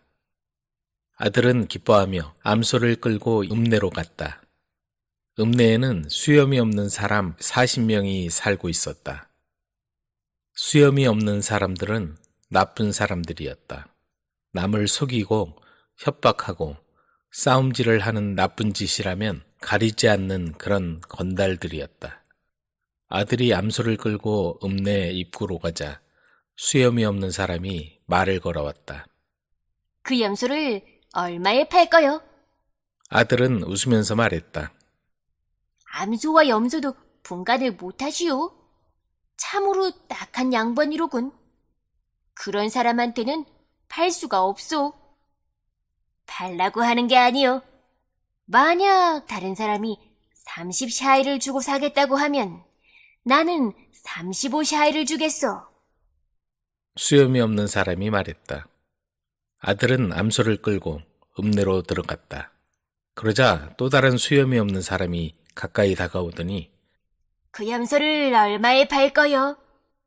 아들은 기뻐하며 암소를 끌고 읍내로 갔다. 읍내에는 수염이 없는 사람 40명이 살고 있었다. 수염이 없는 사람들은 나쁜 사람들이었다. 남을 속이고 협박하고 싸움질을 하는 나쁜 짓이라면 가리지 않는 그런 건달들이었다. 아들이 암소를 끌고 읍내 입구로 가자 수염이 없는 사람이 말을 걸어왔다. 그 염소를 얼마에 팔 거요? 아들은 웃으면서 말했다. 암소와 염소도 분간을 못하시오. 참으로 딱한 양반이로군. 그런 사람한테는 팔 수가 없소. 팔라고 하는 게 아니오. 만약 다른 사람이 30샤이를 주고 사겠다고 하면 나는 35샤이를 주겠소. 수염이 없는 사람이 말했다. 아들은 암소를 끌고 읍내로 들어갔다. 그러자 또 다른 수염이 없는 사람이 가까이 다가오더니 그 염소를 얼마에 팔 거요?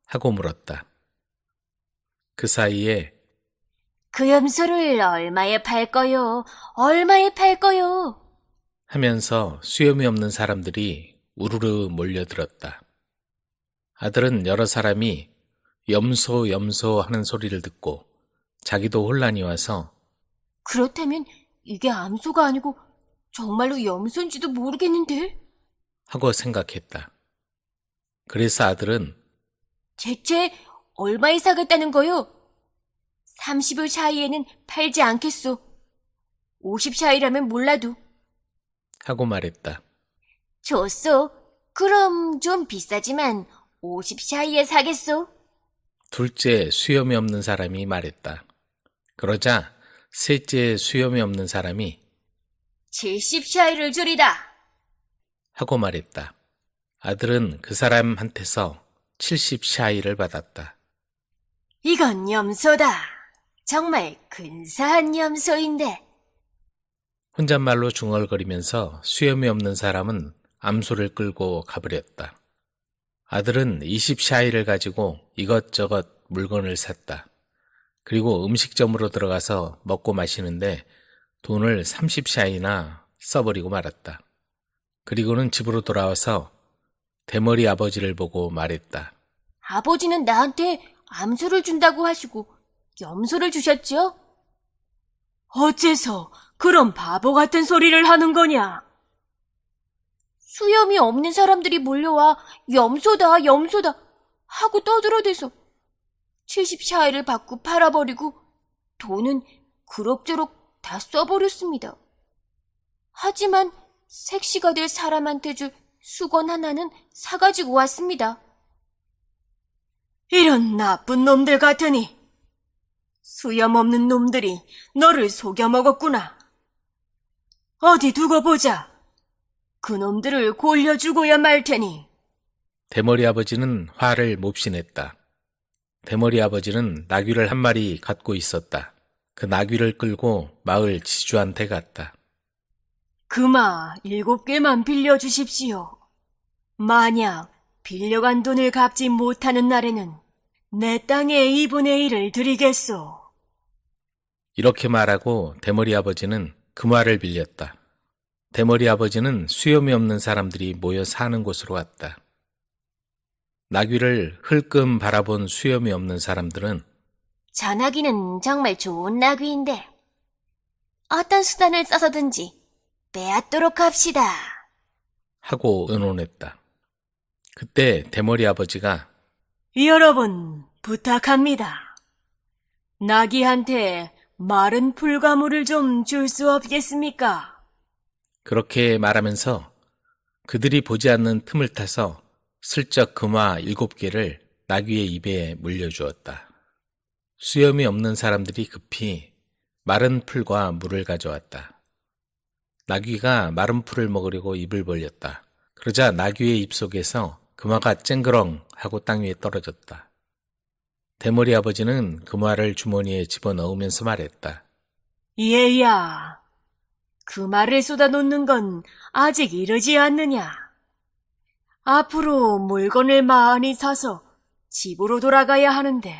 하고 물었다. 그 사이에 그 염소를 얼마에 팔 거요? 얼마에 팔 거요? 하면서 수염이 없는 사람들이 우르르 몰려들었다. 아들은 여러 사람이 염소 염소 하는 소리를 듣고 자기도 혼란이 와서 그렇다면 이게 암소가 아니고 정말로 염소인지도 모르겠는데? 하고 생각했다. 그래서 아들은 대체 얼마에 사겠다는 거요? 30여 샤이에는 팔지 않겠소. 50샤이라면 몰라도. 하고 말했다. 좋소. 그럼 좀 비싸지만 50샤이에 사겠소. 둘째 수염이 없는 사람이 말했다. 그러자 셋째 수염이 없는 사람이 70샤이를 주리다. 하고 말했다. 아들은 그 사람한테서 70샤이를 받았다. 이건 염소다. 정말 근사한 염소인데. 혼잣말로 중얼거리면서 수염이 없는 사람은 암소를 끌고 가버렸다. 아들은 20샤이를 가지고 이것저것 물건을 샀다. 그리고 음식점으로 들어가서 먹고 마시는데 돈을 30샤이나 써버리고 말았다. 그리고는 집으로 돌아와서 대머리 아버지를 보고 말했다. 아버지는 나한테 암소를 준다고 하시고 염소를 주셨죠? 어째서 그런 바보 같은 소리를 하는 거냐? 수염이 없는 사람들이 몰려와 염소다 염소다 하고 떠들어대서 70샤이를 받고 팔아버리고 돈은 그럭저럭 다 써버렸습니다. 하지만 색시가 될 사람한테 줄 수건 하나는 사가지고 왔습니다. 이런 나쁜 놈들 같으니 수염 없는 놈들이 너를 속여 먹었구나. 어디 두고 보자. 그 놈들을 골려 죽어야 말 테니. 대머리 아버지는 화를 몹시 냈다. 대머리 아버지는 나귀를 한 마리 갖고 있었다. 그 나귀를 끌고 마을 지주한테 갔다. 금아 7개만 빌려주십시오. 만약 빌려간 돈을 갚지 못하는 날에는 내 땅의 2분의 1을 드리겠소. 이렇게 말하고 대머리 아버지는 금화를 빌렸다. 대머리 아버지는 수염이 없는 사람들이 모여 사는 곳으로 왔다. 나귀를 흘끔 바라본 수염이 없는 사람들은 저 나귀는 정말 좋은 나귀인데 어떤 수단을 써서든지 빼앗도록 합시다. 하고 의논했다. 그때 대머리 아버지가 여러분 부탁합니다. 나귀한테 마른 풀가물을 좀 줄 수 없겠습니까? 그렇게 말하면서 그들이 보지 않는 틈을 타서 슬쩍 금화 7개를 나귀의 입에 물려주었다. 수염이 없는 사람들이 급히 마른 풀과 물을 가져왔다. 나귀가 마른 풀을 먹으려고 입을 벌렸다. 그러자 나귀의 입속에서 금화가 쨍그렁 하고 땅 위에 떨어졌다. 대머리 아버지는 금화를 주머니에 집어넣으면서 말했다. 얘야, 그 말을 쏟아놓는 건 아직 이르지 않느냐? 앞으로 물건을 많이 사서 집으로 돌아가야 하는데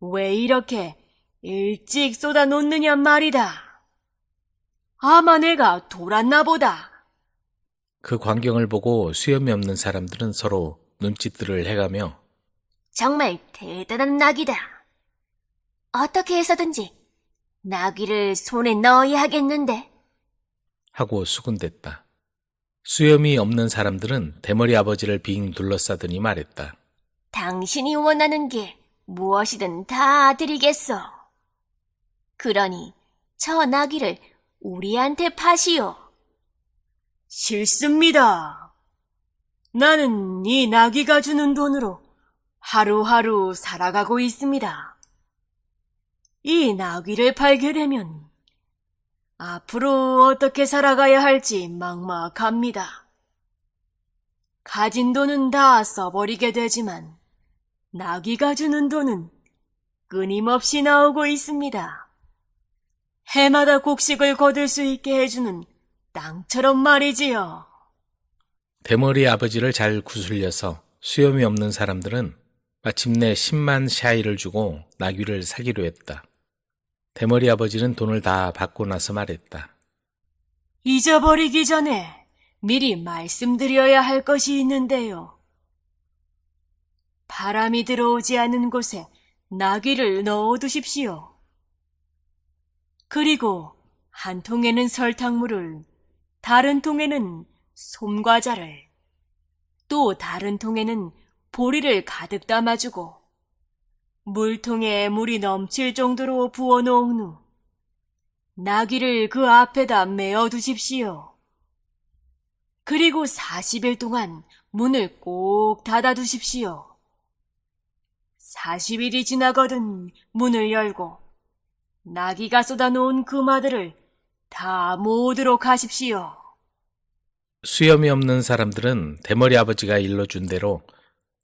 왜 이렇게 일찍 쏟아놓느냐 말이다. 아마 내가 돌았나 보다. 그 광경을 보고 수염이 없는 사람들은 서로 눈짓들을 해가며 정말 대단한 나귀다. 어떻게 해서든지 나귀를 손에 넣어야 하겠는데. 하고 수군댔다. 수염이 없는 사람들은 대머리 아버지를 빙 둘러싸더니 말했다. 당신이 원하는 게 무엇이든 다 드리겠어. 그러니 저 나귀를 우리한테 파시오. 싫습니다. 나는 이 나귀가 주는 돈으로 하루하루 살아가고 있습니다. 이 나귀를 팔게 되면 앞으로 어떻게 살아가야 할지 막막합니다. 가진 돈은 다 써버리게 되지만 나귀가 주는 돈은 끊임없이 나오고 있습니다. 해마다 곡식을 거둘 수 있게 해주는 땅처럼 말이지요. 대머리 아버지를 잘 구슬려서 수염이 없는 사람들은 마침내 10만 샤이를 주고 나귀를 사기로 했다. 대머리 아버지는 돈을 다 받고 나서 말했다. 잊어버리기 전에 미리 말씀드려야 할 것이 있는데요. 바람이 들어오지 않는 곳에 나귀를 넣어두십시오. 그리고 한 통에는 설탕물을, 다른 통에는 솜과자를, 또 다른 통에는 보리를 가득 담아주고 물통에 물이 넘칠 정도로 부어놓은 후 나귀를 그 앞에다 메어두십시오. 그리고 40일 동안 문을 꼭 닫아두십시오. 40일이 지나거든 문을 열고 나귀가 쏟아놓은 금화들을 다 모으도록 하십시오. 수염이 없는 사람들은 대머리 아버지가 일러준 대로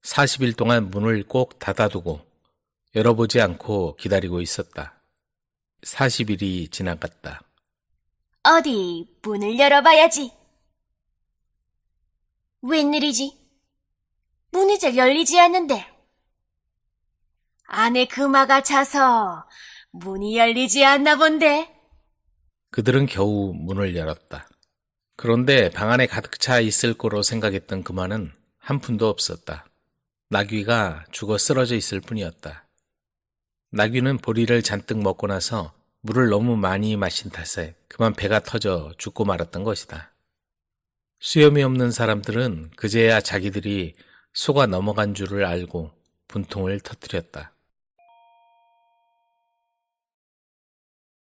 40일 동안 문을 꼭 닫아두고 열어보지 않고 기다리고 있었다. 40일이 지나갔다. 어디 문을 열어봐야지. 웬일이지? 문이 잘 열리지 않는데. 안에 금화가 차서 문이 열리지 않나 본데. 그들은 겨우 문을 열었다. 그런데 방 안에 가득 차 있을 거로 생각했던 금화는 한 푼도 없었다. 나귀가 죽어 쓰러져 있을 뿐이었다. 나귀는 보리를 잔뜩 먹고 나서 물을 너무 많이 마신 탓에 그만 배가 터져 죽고 말았던 것이다. 수염이 없는 사람들은 그제야 자기들이 속아 넘어간 줄을 알고 분통을 터뜨렸다.